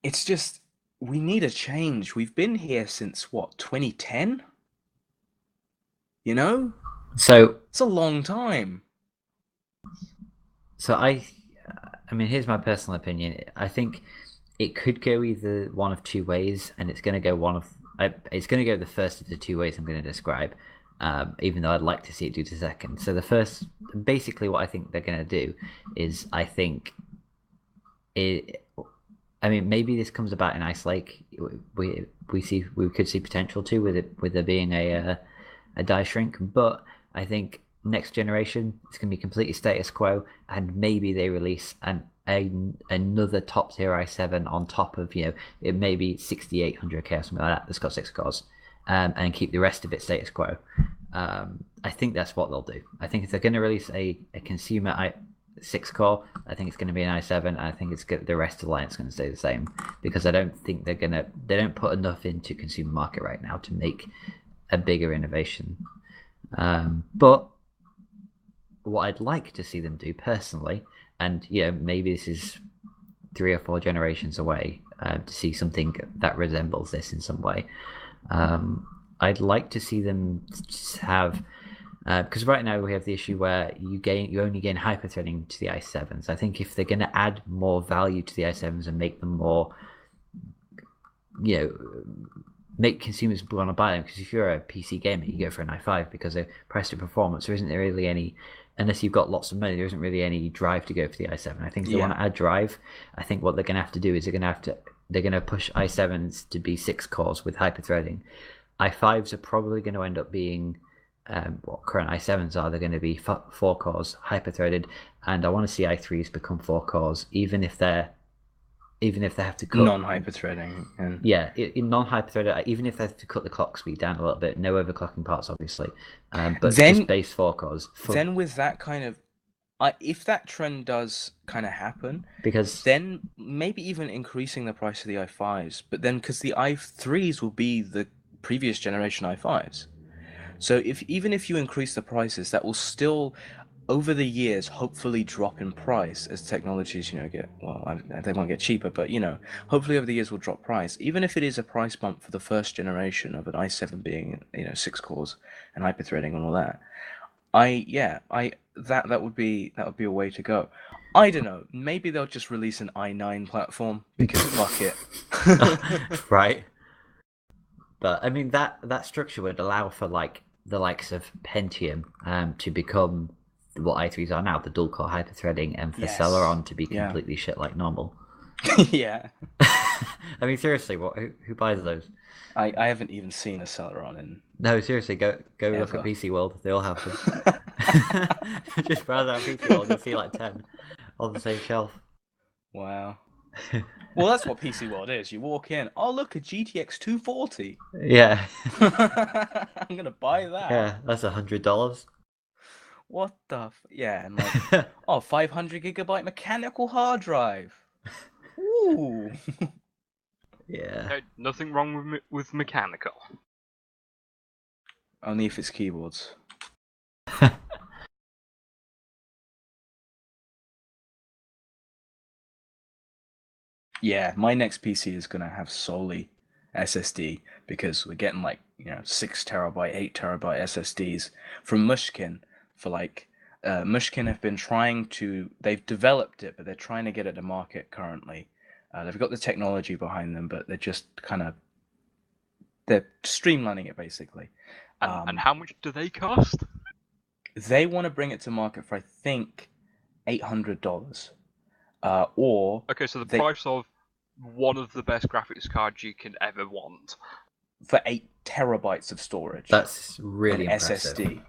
it's just we need a change. We've been here since what, 2010? You know, So it's a long time. So I mean, here's my personal opinion. I think it could go either one of two ways, and it's going to go it's going to go the first of the two ways I'm going to describe. Even though I'd like to see it do the second. So the first, basically, what I think they're going to do is, I think it. I mean, maybe this comes about in Ice Lake. We could see potential too with there being a die shrink, but I think next generation it's going to be completely status quo, and maybe they release another top tier i7 on top of it may be 6800K or something like that that's got 6 cores, and keep the rest of it status quo. I think that's what they'll do. I think if they're going to release a consumer 6 core, I think it's going to be an i7, and I think the rest of the line is going to stay the same, because I don't think they don't put enough into consumer market right now to make a bigger innovation. But what I'd like to see them do personally, and maybe this is 3 or 4 generations away, to see something that resembles this in some way. I'd like to see them have, because right now we have the issue where you only gain hyperthreading to the i7s. I think if they're going to add more value to the i7s and make them more, make consumers want to buy them, because if you're a PC gamer, you go for an i5 because of price to performance. There isn't really any, unless you've got lots of money, there isn't really any drive to go for the i7. I think if they want to add drive, I think what they're going to have to do is they're going to push i7s to be 6 cores with hyperthreading. i5s are probably going to end up being what current i7s are. They're going to be 4 cores hyperthreaded, and I want to see i3s become 4 cores, even if they have to cut non-hyperthreading, and in non-hyperthreaded, even if they have to cut the clock speed down a little bit, no overclocking parts obviously, but then, just base 4 cores. Then with that kind of, if that trend does kind of happen, because then maybe even increasing the price of the i5s, but then because the i3s will be the previous generation i5s, so even if you increase the prices, that will still, over the years, hopefully drop in price as technologies, get, well, they won't get cheaper, but hopefully over the years will drop price. Even if it is a price bump for the first generation of an i7 being, 6 cores and hyperthreading and all that, that would be a way to go. I don't know. Maybe they'll just release an i9 platform because fuck it. Right. But I mean that structure would allow for like the likes of Pentium to become what i3s are now, the dual core hyperthreading, and for Celeron to be completely shit like normal. Yeah. I mean, seriously, who buys those? I haven't even seen a Celeron in. No, seriously, go look at PC World. They all have them. Just browse out PC World, you'll see like 10 on the same shelf. Wow. Well, that's what PC World is. You walk in, oh look, a GTX 240. Yeah. I'm gonna buy that. Yeah, that's $100. What the? Yeah, and like, 500 gigabyte mechanical hard drive. Ooh. Yeah. Nothing wrong with mechanical. Only if it's keyboards. Yeah, my next PC is gonna have solely SSD, because we're getting like 6 terabyte, 8 terabyte SSDs from Mushkin for like. Mushkin have been they've developed it, but they're trying to get it to market currently. They've got the technology behind them, but they're just they're streamlining it basically. And how much do they cost? They want to bring it to market for, I think, $800. Or okay, so the price of one of the best graphics cards you can ever want for 8 terabytes of storage. That's really impressive. SSD.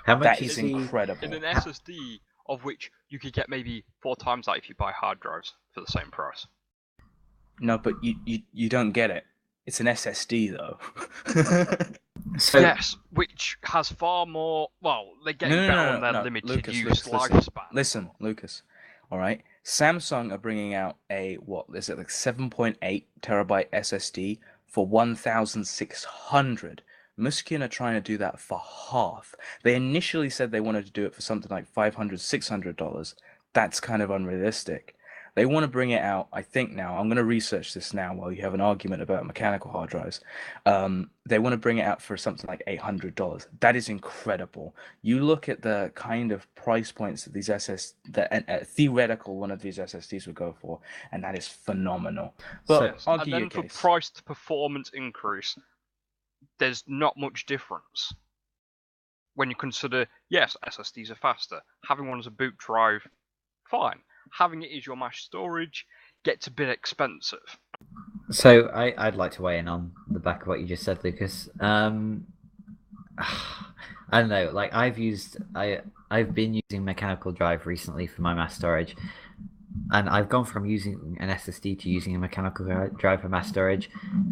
How much that is incredible. in an SSD of which you could get maybe 4 times that if you buy hard drives for the same price. No, but you don't get it. It's an SSD though. So Yes, which has far more. Well, they're getting better on their limited Lucas, use Lucas, lifespan. Listen, Lucas. All right. Samsung are bringing out a what is it like 7.8 terabyte SSD for 1,600. Mushkin are trying to do that for half. They initially said they wanted to do it for something like $500, $600. That's kind of unrealistic. They want to bring it out, I think now. I'm going to research this now while you have an argument about mechanical hard drives. They want to bring it out for something like $800. That is incredible. You look at the kind of price points that these that theoretical one of these SSDs would go for, and that is phenomenal. But So- argue And your then for case. price to performance increase, there's not much difference. When you consider, yes, SSDs are faster. Having one as a boot drive, fine. Having it as your mass storage gets a bit expensive. So I'd like to weigh in on the back of what you just said, Lucas. I don't know. Like I've been using mechanical drive recently for my mass storage, and I've gone from using an SSD to using a mechanical drive for mass storage,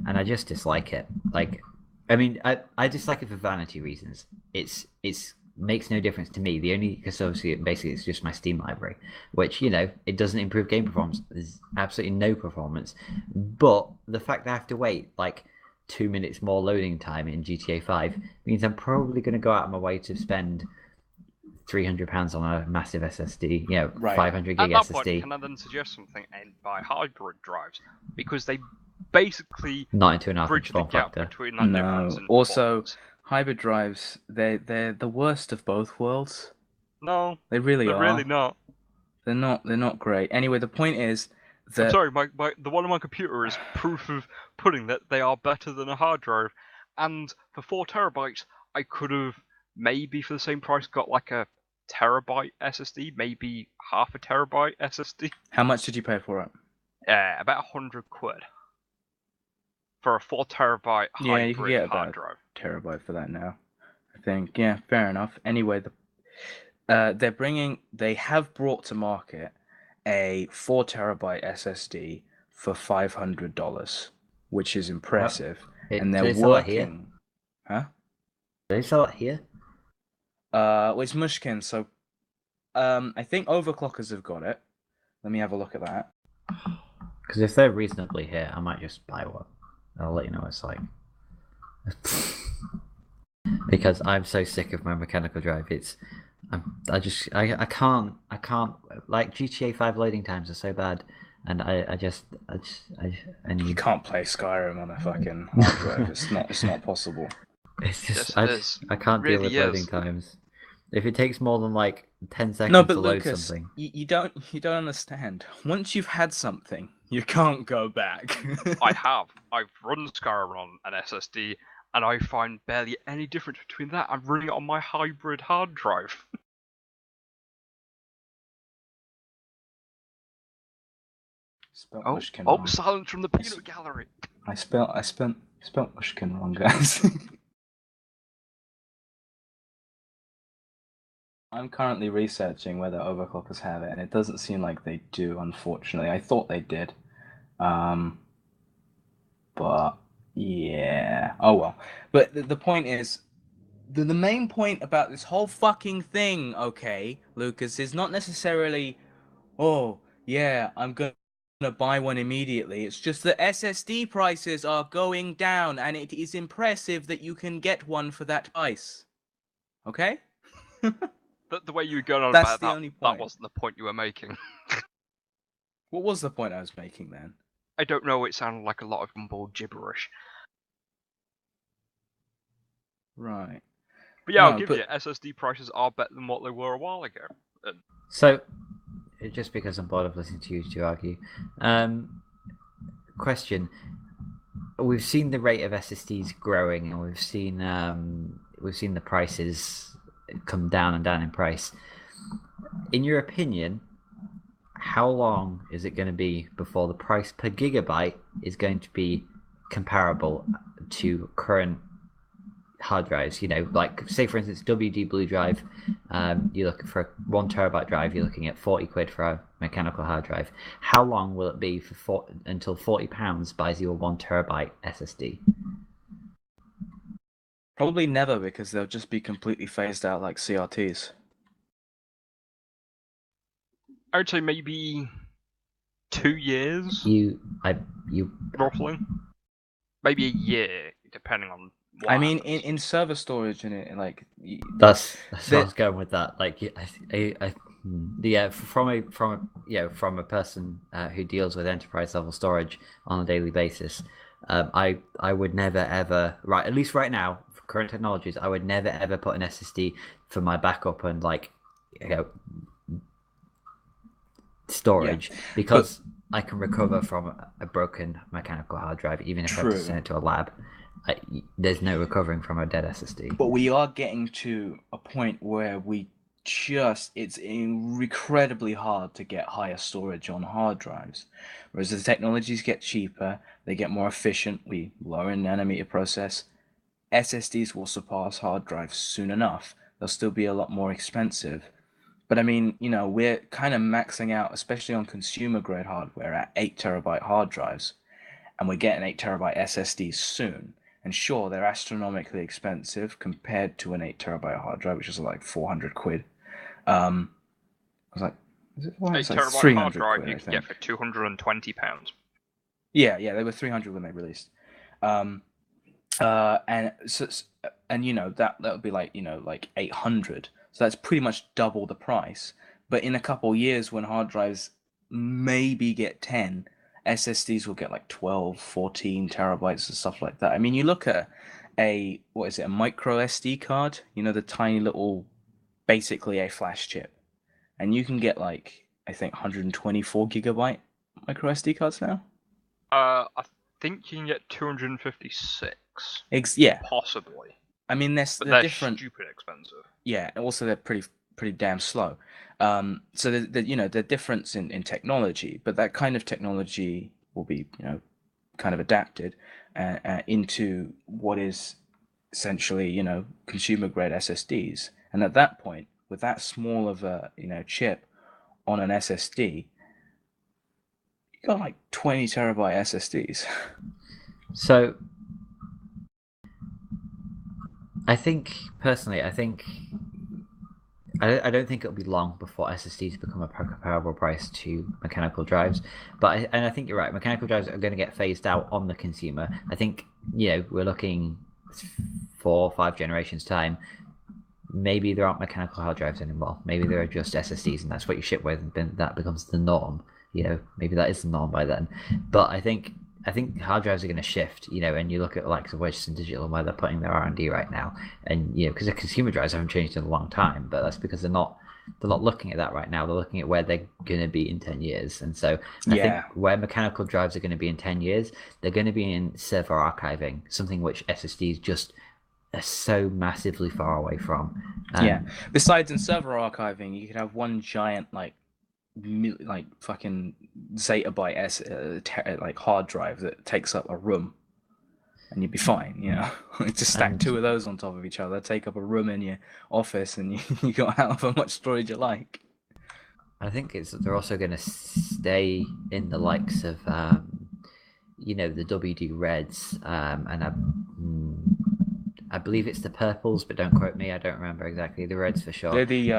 and I just dislike it. Like, I mean, I dislike it for vanity reasons. It's makes no difference to me. The only because obviously basically it's just my Steam library, which it doesn't improve game performance. There's absolutely no performance. But the fact that I have to wait like 2 minutes more loading time in GTA 5 means I'm probably going to go out of my way to spend £300 on a massive SSD, Right. 500 At gig that SSD. point, can I then suggest something and buy hybrid drives? Because they basically Not into enough bridge the form gap factor. between that No. difference in Also, performance. hybrid drives, they're the worst of both worlds. No, They really they're are. really not. They're not great. Anyway, the point is I'm that sorry, the one on my computer is proof of pudding that they are better than a hard drive. And for 4 terabytes, I could have maybe for the same price got like a terabyte SSD, maybe half a terabyte SSD. how much did you pay for it? About £100 for a 4 terabyte Yeah, you could hybrid get hard about drive. terabyte for that now. I think. Yeah, fair enough. Anyway, they have brought to market a 4 terabyte SSD for $500, which is impressive. And Do they're they sell it here? working. Huh? Do they sell it here? Well, it's Mushkin, so I think overclockers have got it. Let me have a look at that. Because if they're reasonably here, I might just buy one. I'll let you know what it's like. Because I'm so sick of my mechanical drive. I can't like GTA 5 loading times are so bad, and I You need. can't play Skyrim on a fucking hard drive. It's not possible. It's just Yes, it is. I can't deal Really with loading is. times. If it takes more than like 10 seconds No, but to load Lucas, something, you don't understand. Once you've had something, you can't go back. I have. I've run Skyrim on an SSD, and I find barely any difference between that and running it on my hybrid hard drive. Spelt Oh, Mushkin wrong. silence from the peanut gallery. I spelt Mushkin wrong, guys. I'm currently researching whether overclockers have it, and it doesn't seem like they do, unfortunately. I thought they did. But yeah. Oh well. But the point is, the main point about this whole fucking thing, okay, Lucas, is not necessarily, oh, yeah, I'm gonna buy one immediately. It's just that SSD prices are going down, and it is impressive that you can get one for that price. Okay? The way you were going on That's about the that, only that point. wasn't the point you were making. What was the point I was making then? I don't know, it sounded like a lot of jumbled gibberish. Right. But yeah, I'll No, give but- you, SSD prices are better than what they were a while ago. And so just because I'm bored of listening to you two argue, question: we've seen the rate of SSDs growing, and we've seen the prices come down and down in price. In your opinion, how long is it going to be before the price per gigabyte is going to be comparable to current hard drives. Like say for instance, WD Blue Drive. You look for a 1 terabyte drive. You're looking at 40 quid for a mechanical hard drive. How long will it be until £40 buys you a 1 terabyte SSD? Probably never, because they'll just be completely phased out like CRTs. I would say maybe 2 years, You roughly. Maybe a year, depending on what I mean, happens. in server storage and it like That's where I the was going with that. Like, yeah, from a person who deals with enterprise level storage on a daily basis, I would never ever, right, at least right now, for current technologies, I would never ever put an SSD for my backup and like, storage because I can recover from a broken mechanical hard drive, even if I have to True. send it to a lab. There's no recovering from a dead SSD. But we are getting to a point where it's incredibly hard to get higher storage on hard drives. Whereas the technologies get cheaper, they get more efficient, we lower in nanometer process. SSDs will surpass hard drives soon enough. They'll still be a lot more expensive. But I mean, we're kind of maxing out, especially on consumer grade hardware, at 8 terabyte hard drives. And we're getting 8 terabyte SSDs soon. And sure, they're astronomically expensive compared to an 8 terabyte hard drive, which is like 400 quid. I was like, is it 400? 8 It's like terabyte 300 hard drive quid, you I can get think. for £220. Yeah, they were 300 when they released. Um, and so, that would be like, like 800. So that's pretty much double the price. But in a couple years, when hard drives maybe get 10, SSDs will get like 12, 14 terabytes and stuff like that. I mean, you look at a micro SD card, the tiny little, basically a flash chip, and you can get like, I think 124 gigabyte micro SD cards now. I think you can get 256. Yeah. Possibly. I mean, But they're they're different. stupid expensive. Yeah, and also they're pretty damn slow. So the difference in technology, but that kind of technology will be kind of adapted into what is essentially consumer grade SSDs. And at that point, with that small of a chip on an SSD, you got like 20 terabyte SSDs. So I think personally, I don't think it'll be long before SSDs become a comparable price to mechanical drives. But I think you're right. Mechanical drives are going to get phased out on the consumer. I think we're looking 4 or 5 generations time. Maybe there aren't mechanical hard drives anymore. Maybe there are just SSDs, and that's what you ship with, and that becomes the norm. Maybe that is the norm by then. But I think hard drives are going to shift, and you look at like the Western Digital and where they're putting their R&D right now, and because the consumer drives haven't changed in a long time, but that's because they're not looking at that right now. They're looking at where they're going to be in 10 years, and so I think where mechanical drives are going to be in 10 years, they're going to be in server archiving, something which SSDs just are so massively far away from. Besides in server archiving, you could have one giant like fucking zettabyte like hard drive that takes up a room, and you'd be fine. Just stack 2 of those on top of each other, take up a room in your office, and you got however much storage you like. I think they're also going to stay in the likes of the WD Reds, and I believe it's the purples, but don't quote me. I don't remember exactly. The reds for sure. They're the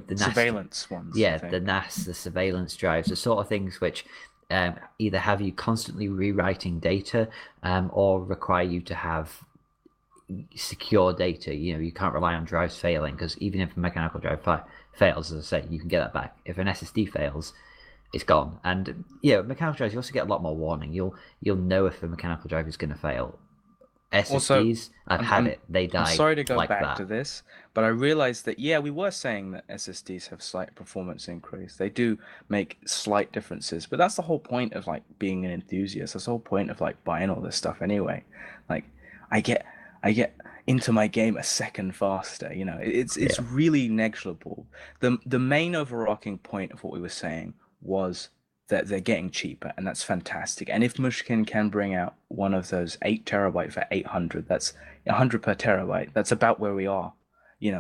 the surveillance ones. Yeah, the NAS, the surveillance drives, the sort of things which either have you constantly rewriting data or require you to have secure data. You can't rely on drives failing, because even if a mechanical drive fails, as I say, you can get that back. If an SSD fails, it's gone. And mechanical drives, you also get a lot more warning. You'll know if a mechanical drive is going to fail. SSDs, also, they die. I'm sorry to go like back that. to this, but I realized that we were saying that SSDs have slight performance increase. They do make slight differences, but that's the whole point of like being an enthusiast. That's the whole point of like buying all this stuff anyway. Like I get into my game a second faster. It's really negligible. The main overarching point of what we were saying was that they're getting cheaper, and that's fantastic. And if Mushkin can bring out one of those 8 terabyte for 800, that's 100 per terabyte. That's about where we are.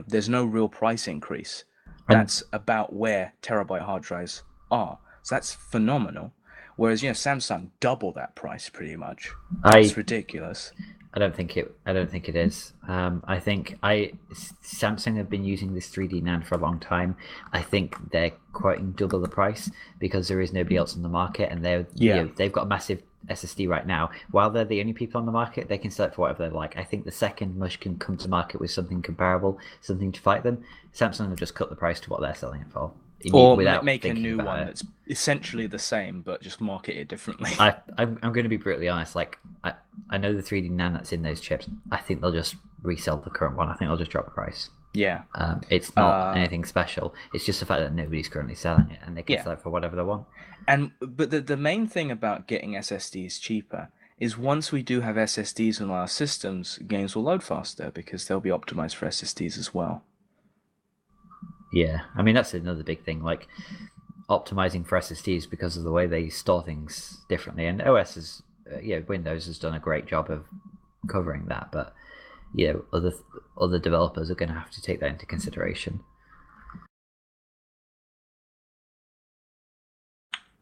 There's no real price increase. And That's about where terabyte hard drives are. So that's phenomenal. Whereas, Samsung double that price pretty much. That's I ridiculous. I don't think it. I don't think it is. I think Samsung have been using this 3D NAND for a long time. I think they're quoting double the price because there is nobody else on the market, and they've got a massive SSD right now. While they're the only people on the market, they can sell it for whatever they like. I think the second Mush can come to market with something comparable, something to fight them, Samsung will just cut the price to what they're selling it for. Or Without make a thinking new about one it. that's essentially the same, but just market it differently. I'm going to be brutally honest. Like I know the 3D NAND that's in those chips. I think they'll just resell the current one. I think they'll just drop the price. Yeah. It's not anything special. It's just the fact that nobody's currently selling it, and they can sell it for whatever they want. But the main thing about getting SSDs cheaper is once we do have SSDs on our systems, games will load faster because they'll be optimized for SSDs as well. Yeah, I mean that's another big thing. Like optimizing for SSDs because of the way they store things differently. And OS is, Windows has done a great job of covering that, but other developers are going to have to take that into consideration.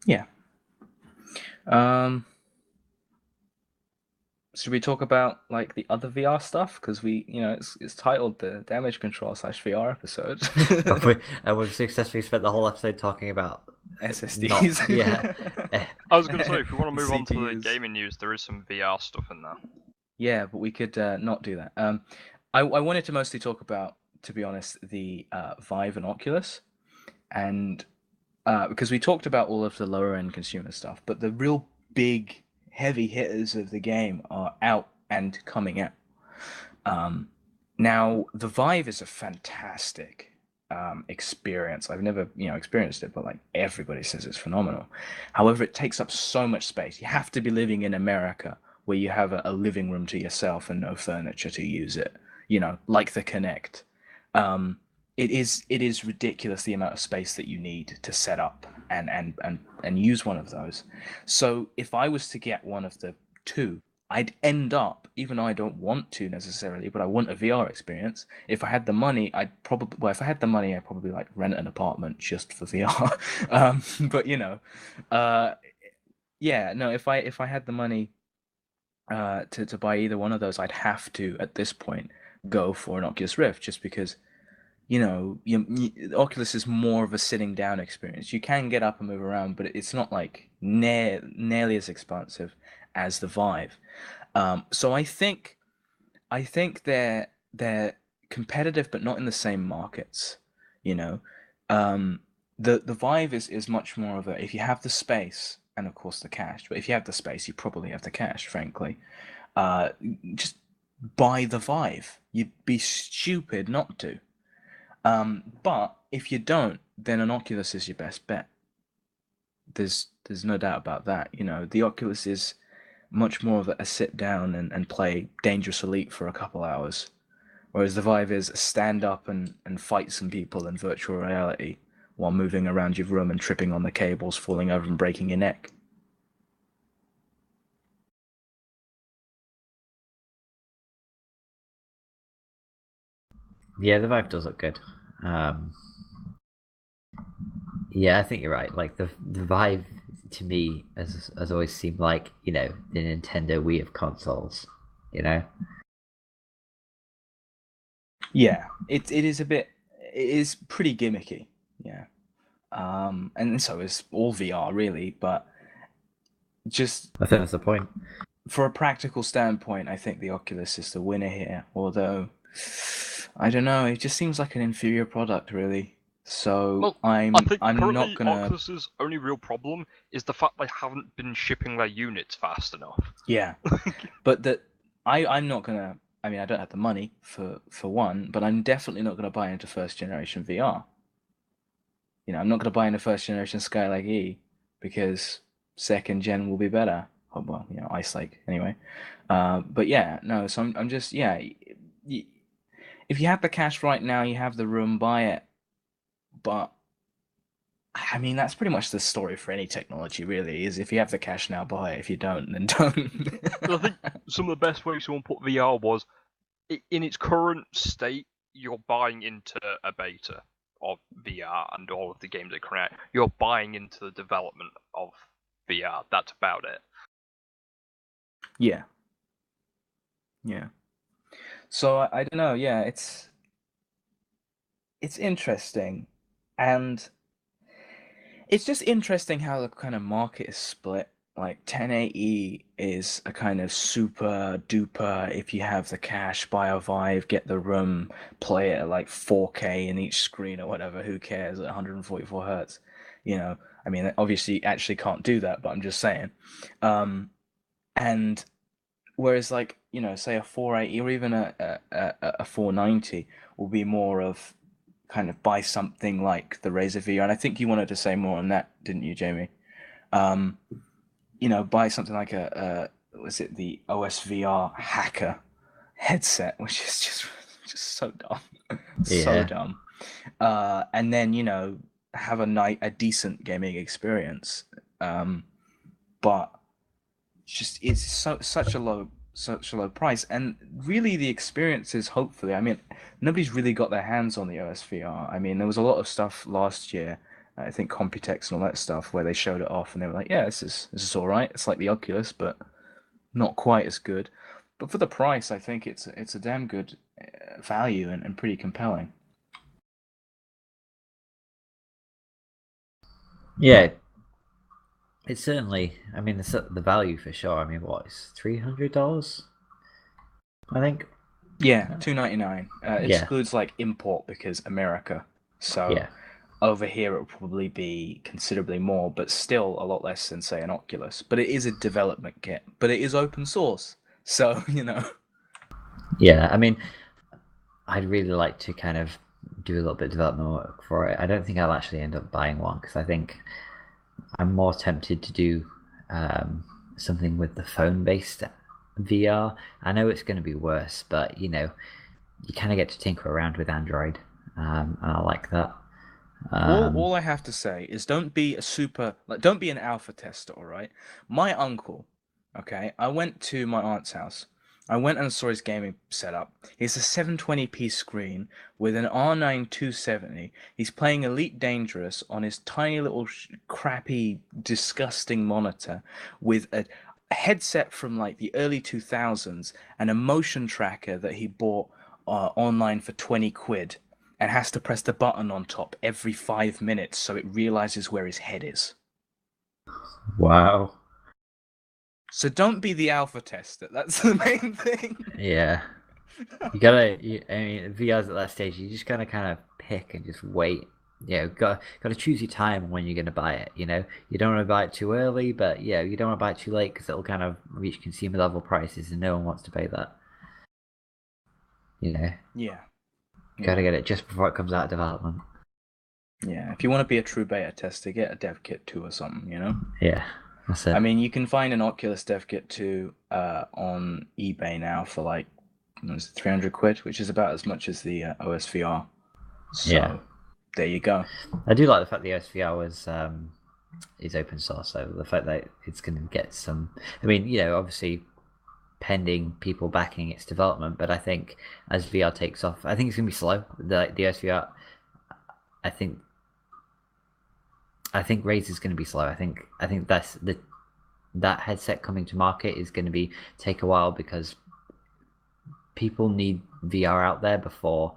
Yeah. Should we talk about like the other VR stuff? Because it's titled the Damage Control / VR episode. And we've successfully spent the whole episode talking about SSDs. I was going to say, if we want to move on to the CPUs. gaming news, there is some VR stuff in there. Yeah, but we could not do that. I wanted to mostly talk about, to be honest, the Vive and Oculus, and because we talked about all of the lower end consumer stuff, but the real big heavy hitters of the game are out and coming out. Now, the Vive is a fantastic experience. I've never, experienced it, but like everybody says it's phenomenal. However, it takes up so much space. You have to be living in America where you have a living room to yourself and no furniture to use it. Like the Kinect. It is ridiculous the amount of space that you need to set up and use one of those. So if I was to get one of the two, I'd end up, even though I don't want to necessarily, but I want a VR experience. If I had the money, I'd probably like rent an apartment just for VR. But yeah, no, if I had the money to buy either one of those, I'd have to at this point go for an Oculus Rift just because Oculus is more of a sitting down experience. You can get up and move around, but it's not like nearly as expansive as the Vive. So I think they're competitive, but not in the same markets. The Vive is much more of a, if you have the space and of course the cash, but if you have the space, you probably have the cash, frankly. Uh, just buy the Vive. You'd be stupid not to. But if you don't, then an Oculus is your best bet. There's no doubt about that. The Oculus is much more of a sit down and play Dangerous Elite for a couple hours, whereas the Vive is stand up and fight some people in virtual reality while moving around your room and tripping on the cables, falling over and breaking your neck. Yeah, the Vive does look good. Yeah, I think you're right. Like the Vive to me has always seemed like the Nintendo Wii of consoles. Yeah, it is pretty gimmicky. Yeah. And so is all VR really, but just I think that's the point. for a practical standpoint, I think the Oculus is the winner here. Although, I don't know, it just seems like an inferior product, really. So Well, I'm I think I'm currently not gonna. Oculus's only real problem is the fact they haven't been shipping their units fast enough. Yeah, but I'm not gonna. I mean, I don't have the money for one, but I'm definitely not gonna buy into first generation VR. I'm not gonna buy into first generation Skylake E because second gen will be better. Oh, well, Ice Lake anyway. But yeah, no. So I'm just if you have the cash right now, you have the room, buy it. But I mean, that's pretty much the story for any technology, really, is if you have the cash now, buy it. If you don't, then don't. I think some of the best ways someone put VR was in its current state, you're buying into a beta of VR and all of the games it create. You're buying into the development of VR. That's about it. Yeah. Yeah. So I don't know. Yeah, it's interesting, and it's just interesting how the kind of market is split. Like 1080 is a kind of super duper, if you have the cash, buy a Vive, get the room, play it at like 4K in each screen or whatever, who cares, at 144 hertz. You know, I mean, obviously you actually can't do that, but I'm just saying. And whereas like, say a 480 or even a 490 will be more of kind of buy something like the Razer VR. And I think you wanted to say more on that, didn't you, Jamie? Um, buy something like was it the OSVR Hacker headset, which is just so dumb, so Yeah. dumb. And then have a decent gaming experience. But it's such a low price, and really the experience is, hopefully, I mean, nobody's really got their hands on the OSVR. I mean, there was a lot of stuff last year, I think Computex and all that stuff, where they showed it off and they were like, yeah, this is all right. It's like the Oculus, but not quite as good. But for the price, I think it's a damn good value, and pretty compelling. Yeah, it's certainly. I mean, the value for sure. I mean, what is $300? I think. Yeah, 299. Yeah. Excludes like import because America. So Yeah. over here it will probably be considerably more, but still a lot less than, say, an Oculus. But it is a development kit, but it is open source. So, Yeah. I mean, I'd really like to kind of do a little bit of development work for it. I don't think I'll actually end up buying one because I think I'm more tempted to do something with the phone-based VR. I know it's going to be worse, but you kind of get to tinker around with Android, and I like that. all I have to say is don't be don't be an alpha tester, all right? My uncle, okay, I went to my aunt's house. I went and saw his gaming setup. He has a 720p screen with an R9 270. He's playing Elite Dangerous on his tiny little crappy, disgusting monitor with a headset from like the early 2000s and a motion tracker that he bought online for 20 quid, and has to press the button on top every 5 minutes so it realizes where his head is. Wow. So don't be the alpha tester. That's the main thing. Yeah. You gotta. I mean, VR's at that stage. You just gotta kind of pick and just wait. Gotta choose your time when you're gonna buy it. You don't want to buy it too early, but you don't want to buy it too late because it'll kind of reach consumer level prices, and no one wants to pay that. Yeah. Gotta get it just before it comes out of development. Yeah. If you want to be a true beta tester, get a dev kit 2 or something, Yeah, that's it. I mean, you can find an Oculus dev kit 2 on eBay now for like, 300 quid, which is about as much as the OSVR. So, there you go. I do like the fact the OSVR is open source, so the fact that it's going to get some. I mean, obviously, pending people backing its development, but I think as VR takes off, I think it's going to be slow. The OSVR, I think Razer's going to be slow. I think that headset coming to market is going to take a while because people need VR out there before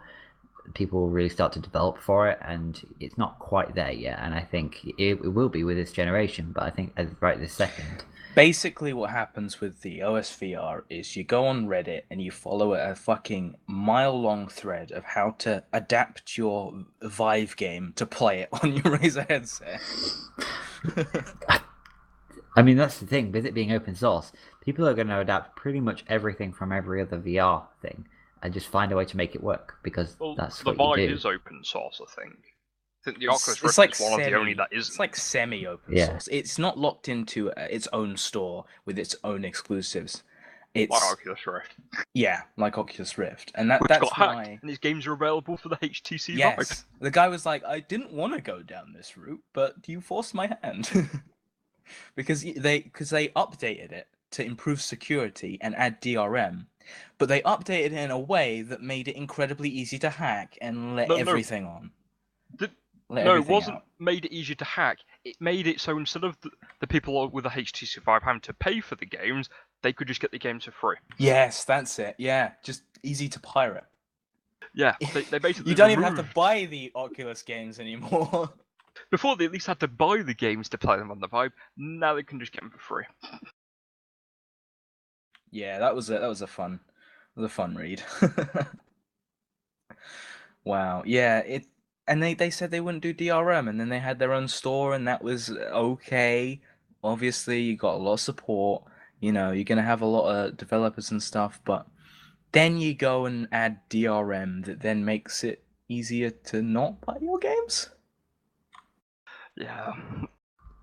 people will really start to develop for it, and it's not quite there yet. And I think it will be with this generation, but I think right this second. Basically, what happens with the OSVR is you go on Reddit and you follow a fucking mile-long thread of how to adapt your Vive game to play it on your Razer headset. I mean, that's the thing. With it being open source, people are going to adapt pretty much everything from every other VR thing and just find a way to make it work because that's the what you Vive do. is open source, I think. I think the Oculus It's Rift like is one of the only that isn't. It's like semi-open source. It's not locked into its own store with its own exclusives. Like It's Oculus Rift. yeah, like Oculus Rift, and Which that's got hacked, why. and its games are available for the HTC Vive. Yes, the guy was like, I didn't want to go down this route, but you forced my hand. because they updated it to improve security and add DRM, but they updated it in a way that made it incredibly easy to hack and let No, everything on. Let no, it everything wasn't out. made it easier to hack. It made it so instead of the people with a HTC Vive having to pay for the games, they could just get the games for free. Yes, that's it. Yeah, just easy to pirate. Yeah, they basically You don't even have to removed. buy the Oculus games anymore. Before they at least had to buy the games to play them on the Vive. Now they can just get them for free. Yeah, that was a fun read. Wow. Yeah, and they said they wouldn't do DRM, and then they had their own store, and that was okay. Obviously, you got a lot of support. You know, you're gonna have a lot of developers and stuff, but then you go and add DRM that then makes it easier to not buy your games. Yeah.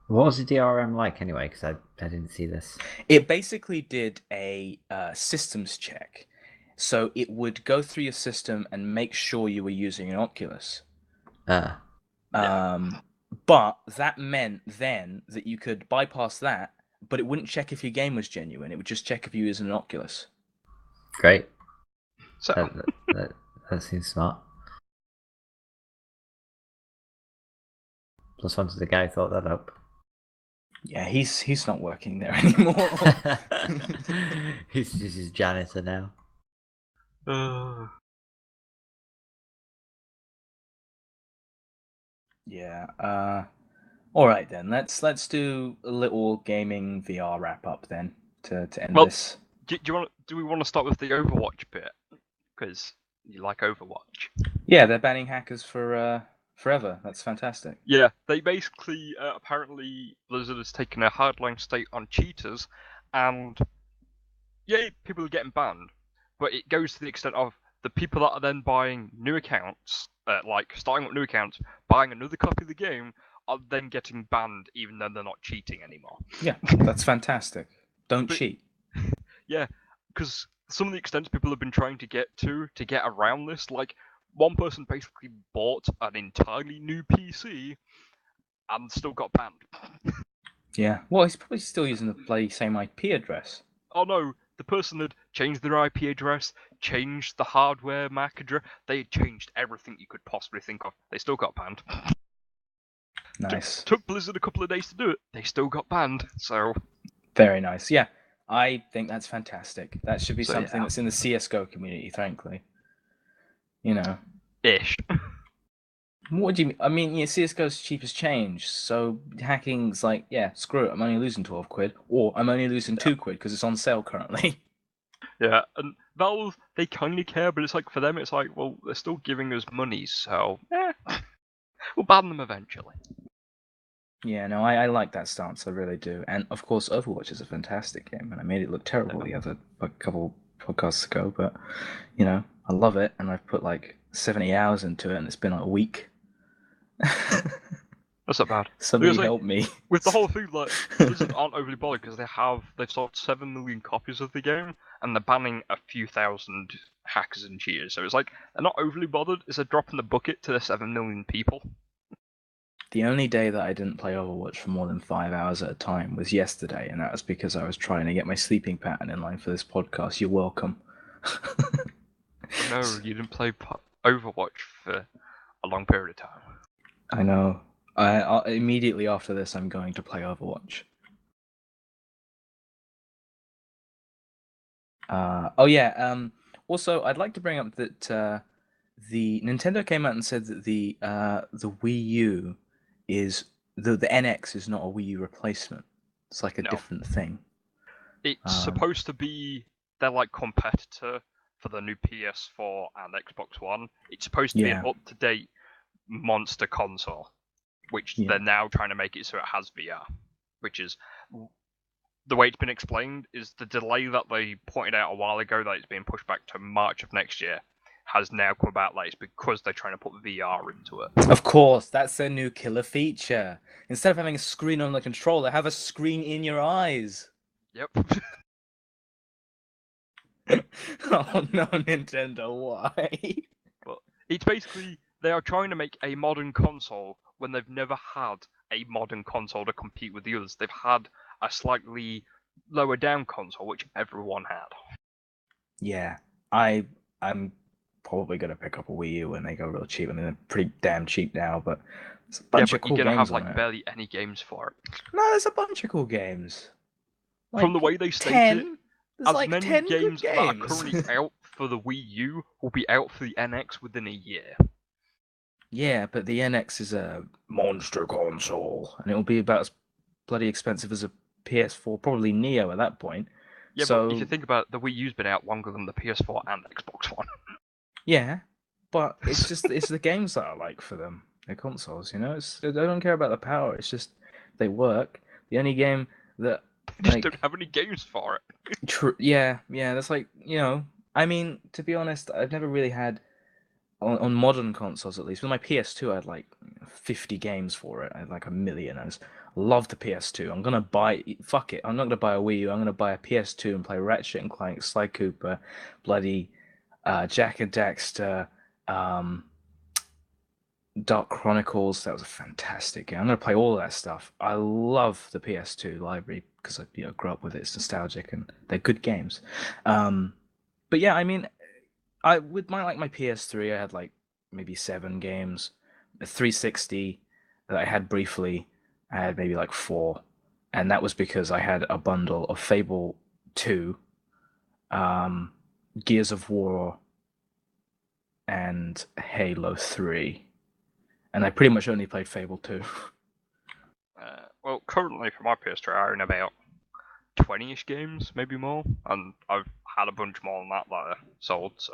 What was the DRM like anyway? Because I didn't see this. It basically did a systems check. So it would go through your system and make sure you were using an Oculus. Yeah. But that meant then that you could bypass that, but it wouldn't check if your game was genuine. It would just check if you were using an Oculus. Great. So That seems smart. Plus one to the guy who thought that up. Yeah, he's not working there anymore. He's just his janitor now. Yeah. All right then. Let's do a little gaming VR wrap up then to end Well, this. do we want to start with the Overwatch bit? Because you like Overwatch. Yeah, they're banning hackers for forever. That's fantastic. Yeah, they basically apparently Blizzard has taken a hardline state on cheaters, and yeah, people are getting banned, but it goes to the extent of the people that are then buying new accounts, like starting up new accounts, buying another copy of the game, are then getting banned even though they're not cheating anymore. Yeah, that's fantastic. Don't cheat. Yeah, because some of the extents people have been trying to get around this, like one person basically bought an entirely new PC and still got banned. Yeah. Well, he's probably still using the same IP address. Oh no, the person had changed their IP address, changed the hardware MAC address, they had changed everything you could possibly think of. They still got banned. Nice. Took Blizzard a couple of days to do it. They still got banned, so... Very nice. Yeah, I think that's fantastic. That should be something yeah. that's in the CSGO community, frankly. You know. Ish. What do you mean? I mean, yeah, CSGO's cheap as change, so hacking's like, yeah, screw it, I'm only losing 12 quid, or I'm only losing 2 quid because it's on sale currently. Yeah, and Valve, they kind of care, but it's like, for them, it's like, well, they're still giving us money, so, we'll ban them eventually. Yeah, no, I like that stance, I really do. And of course, Overwatch is a fantastic game, and I made it look terrible a couple podcasts ago, but, you know, I love it, and I've put like 70 hours into it, and it's been like a week. That's not bad. Somebody help me. With the whole thing, like, Blizzard aren't overly bothered because they've sold 7 million copies of the game, and they're banning a few thousand hackers and cheaters. So it's like, they're not overly bothered. It's a drop in the bucket to the 7 million people. The only day that I didn't play Overwatch for more than 5 hours at a time was yesterday, and that was because I was trying to get my sleeping pattern in line for this podcast. You're welcome. No, you didn't play Overwatch for a long period of time. I know. I immediately after this, I'm going to play Overwatch. Also, I'd like to bring up that the Nintendo came out and said that the Wii U is the NX is not a Wii U replacement. It's like a different thing. It's supposed to be their like competitor for the new PS4 and Xbox One. It's supposed to be an up-to-date monster console, which they're now trying to make it so it has VR, which is the way it's been explained is the delay that they pointed out a while ago that it's being pushed back to March of next year has now come about late because they're trying to put VR into it. Of course, that's their new killer feature. Instead of having a screen on the controller, have a screen in your eyes. Yep. Oh no, Nintendo, why? But it's basically they are trying to make a modern console when they've never had a modern console to compete with the others. They've had a slightly lower down console, which everyone had. Yeah, I'm probably gonna pick up a Wii U when they go real cheap. I mean, they're pretty damn cheap now, but there's a Yeah, bunch but of you're cool gonna have games on like it. barely any games for it. No, there's a bunch of cool games. From the Like way they state it, 10. There's as like many 10 good games that are games. currently out for the Wii U will be out for the NX within a year. Yeah, but the NX is a monster console, and it'll be about as bloody expensive as a PS4, probably Neo at that point. Yeah, but if So you think about it, the Wii U's been out longer than the PS4 and Xbox One. yeah, but it's just it's the games that I like for them. They're consoles, you know. I don't care about the power. It's just they work. The only game that They just like don't have any games for it. yeah, that's like I mean, to be honest, I've never really had on modern consoles at least. With my PS2, I had like 50 games for it. I had like a million. I just love the PS2. I'm gonna buy. Fuck it. I'm not gonna buy a Wii U. I'm gonna buy a PS2 and play Ratchet and Clank, Sly Cooper, bloody Jack and Daxter, um, Dark Chronicles. That was a fantastic game. I'm gonna play all of that stuff. I love the PS2 library because I grew up with it. It's nostalgic and they're good games. But yeah, I mean, I with my PS3, I had like maybe 7 games. A 360 that I had briefly, I had maybe like 4, and that was because I had a bundle of Fable 2, um, Gears of War, and Halo 3, and I pretty much only played Fable 2. Well, currently for my PS3, I own about 20-ish games, maybe more, and I've had a bunch more than that I sold. So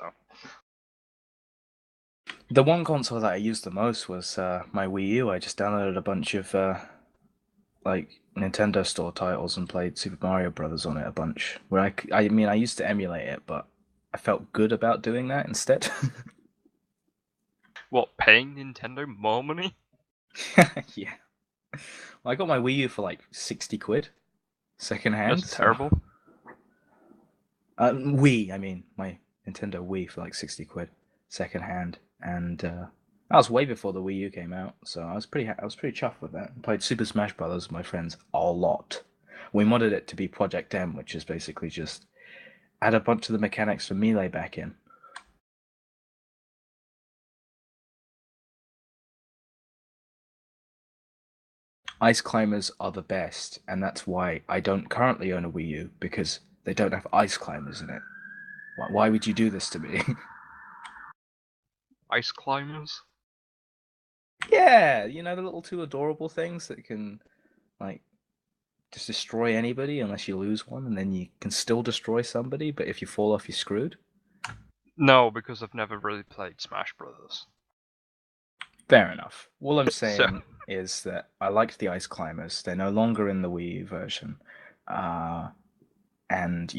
The one console that I used the most was my Wii U. I just downloaded a bunch of like Nintendo Store titles and played Super Mario Brothers on it a bunch. Where I mean, I used to emulate it, but I felt good about doing that instead. what, paying Nintendo more money? Yeah. Well, I got my Wii U for like 60 quid second hand. That's terrible. Wii, I mean, my Nintendo Wii for like 60 quid second hand, and that was way before the Wii U came out, so I was pretty chuffed with that. I played Super Smash Brothers with my friends a lot. We modded it to be Project M, which is basically just add a bunch of the mechanics from Melee back in. Ice climbers are the best, and that's why I don't currently own a Wii U, because they don't have ice climbers in it. Why would you do this to me? Ice climbers? Yeah, the little two adorable things that can like just destroy anybody unless you lose one, and then you can still destroy somebody, but if you fall off, you're screwed. No, because I've never really played Smash Brothers. Fair enough. All I'm So, saying is that I liked the ice climbers. They're no longer in the Wii U version, and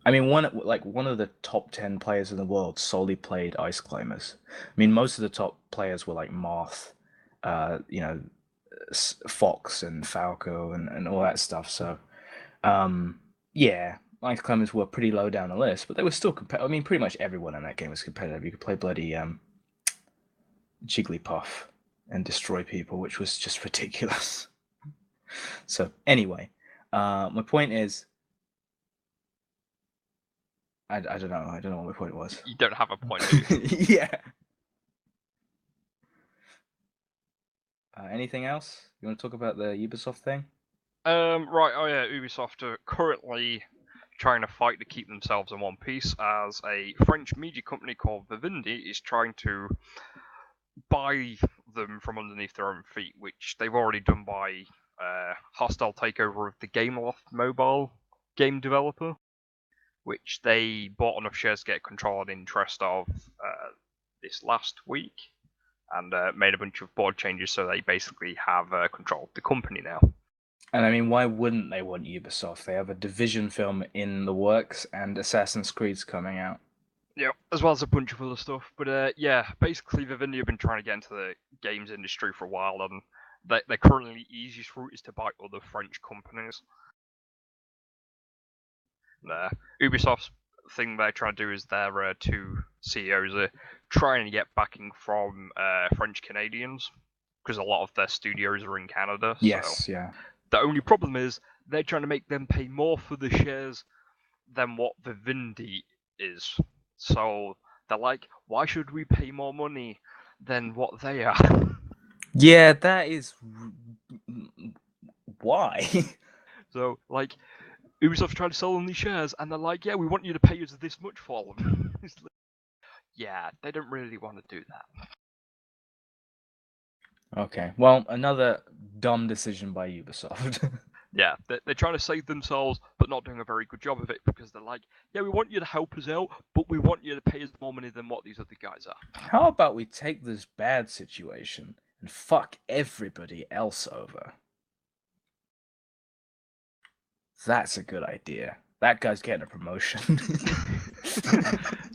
I mean, one of the top 10 players in the world solely played ice climbers. I mean, most of the top players were like Marth, Fox and Falco and all that stuff. So, yeah, ice climbers were pretty low down the list, but they were still competitive. I mean, pretty much everyone in that game was competitive. You could play bloody Jigglypuff and destroy people, which was just ridiculous. So anyway, my point is, I don't know. I don't know what my point was. you don't have a point, do you? Yeah. Anything else? You want to talk about the Ubisoft thing? Right, oh yeah, Ubisoft are currently trying to fight to keep themselves in one piece as a French media company called Vivendi is trying to buy them from underneath their own feet, which they've already done by hostile takeover of the Gameloft mobile game developer, which they bought enough shares to get control and interest of this last week, and made a bunch of board changes so they basically have control of the company now. And I mean, why wouldn't they want Ubisoft? They have a Division film in the works and Assassin's Creed's coming out. Yeah, as well as a bunch of other stuff. But yeah, basically Vivendi have been trying to get into the games industry for a while, and they're currently the easiest route is to buy other French companies. Ubisoft's thing they're trying to do is their two CEOs are trying to get backing from French Canadians because a lot of their studios are in Canada. Yes, So yeah. the only problem is they're trying to make them pay more for the shares than what Vivendi is. So they're like, why should we pay more money than what they are? Yeah, that is why. So like, Ubisoft's trying to sell them these shares, and they're like, yeah, we want you to pay us this much for them. Yeah, they don't really want to do that. Okay, well, another dumb decision by Ubisoft. Yeah, they're trying to save themselves, but not doing a very good job of it because they're like, yeah, we want you to help us out, but we want you to pay us more money than what these other guys are. How about we take this bad situation and fuck everybody else over? That's a good idea. That guy's getting a promotion.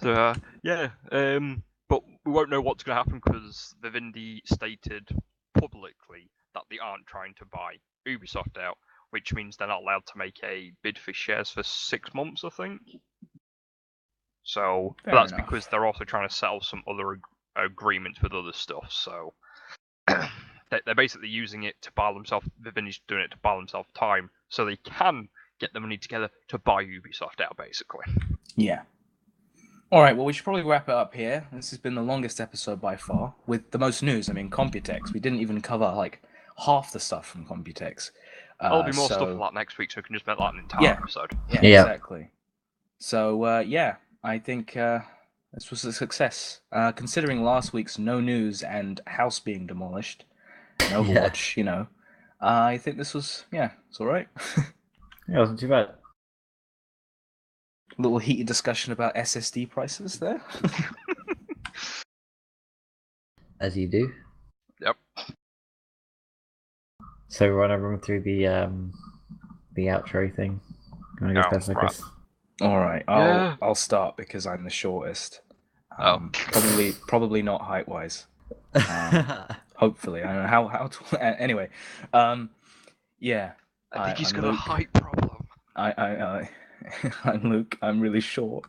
So yeah, but we won't know what's going to happen because Vivendi stated publicly that they aren't trying to buy Ubisoft out, which means they're not allowed to make a bid for shares for 6 months, I think. So Fair that's enough. because they're also trying to settle some other agreements with other stuff. So they're basically using it to buy themselves. Vivendi's doing it to buy themselves time, so they can get the money together to buy Ubisoft out, basically. Yeah. All right, well, we should probably wrap it up here. This has been the longest episode by far, with the most news. I mean, Computex. We didn't even cover, like, half the stuff from Computex. There'll be more stuff like next week, so we can just make that an entire Yeah. episode. Yeah, Yeah. exactly. So, yeah, I think this was a success. Considering last week's no news and house being demolished, and Overwatch, you know, I think this was, yeah, it's all right. Yeah, it wasn't too bad. Little heated discussion about SSD prices there. As you do. Yep. So we want to run through the outro thing. You want to go first, right. Lucas? All right, Yeah. I'll start because I'm the shortest. Oh. Probably not height wise. Hopefully, I don't know how. Anyway, yeah. I think he's I'm got a Luke. height problem. I'm Luke. I'm really short.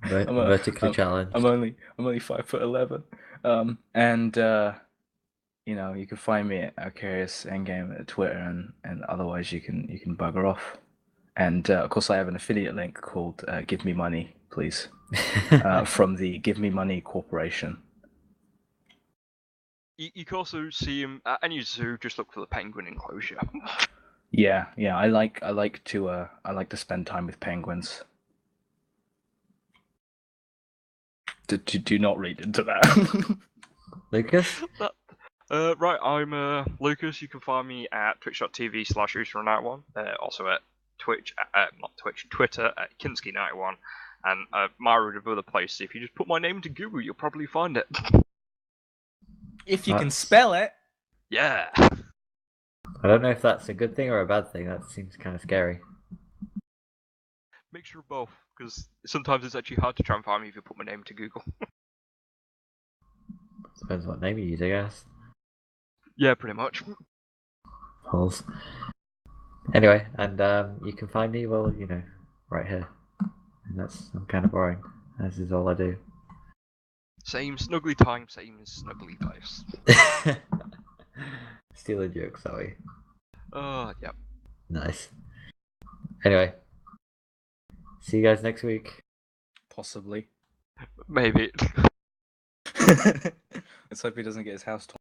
Vertically challenged. I'm only 5'11". And you know, you can find me at Arcarius Endgame at Twitter, and otherwise you can bugger off. And of course, I have an affiliate link called "Give Me Money, Please," from the Give Me Money Corporation. You can also see him at any zoo. Just look for the penguin enclosure. Yeah. I like to spend time with penguins. Do not read into that. Lucas? Right, I'm Lucas. You can find me at twitch.tv/User91. Also at Twitter at Kinski91, and myriad of other places. If you just put my name into Google, you'll probably find it. If you can spell it. Yeah. I don't know if that's a good thing or a bad thing. That seems kind of scary. Mixture of both, because sometimes it's actually hard to try and find me if you put my name into Google. Depends what name you use, I guess. Yeah, pretty much. Holes. Anyway, and you can find me, well, you know, right here. And I'm kind of boring. This is all I do. Same snuggly time, same snuggly dice. Steal a joke, sorry. Yep. Nice. Anyway, see you guys next week. Possibly. Maybe. Let's hope he doesn't get his house torn.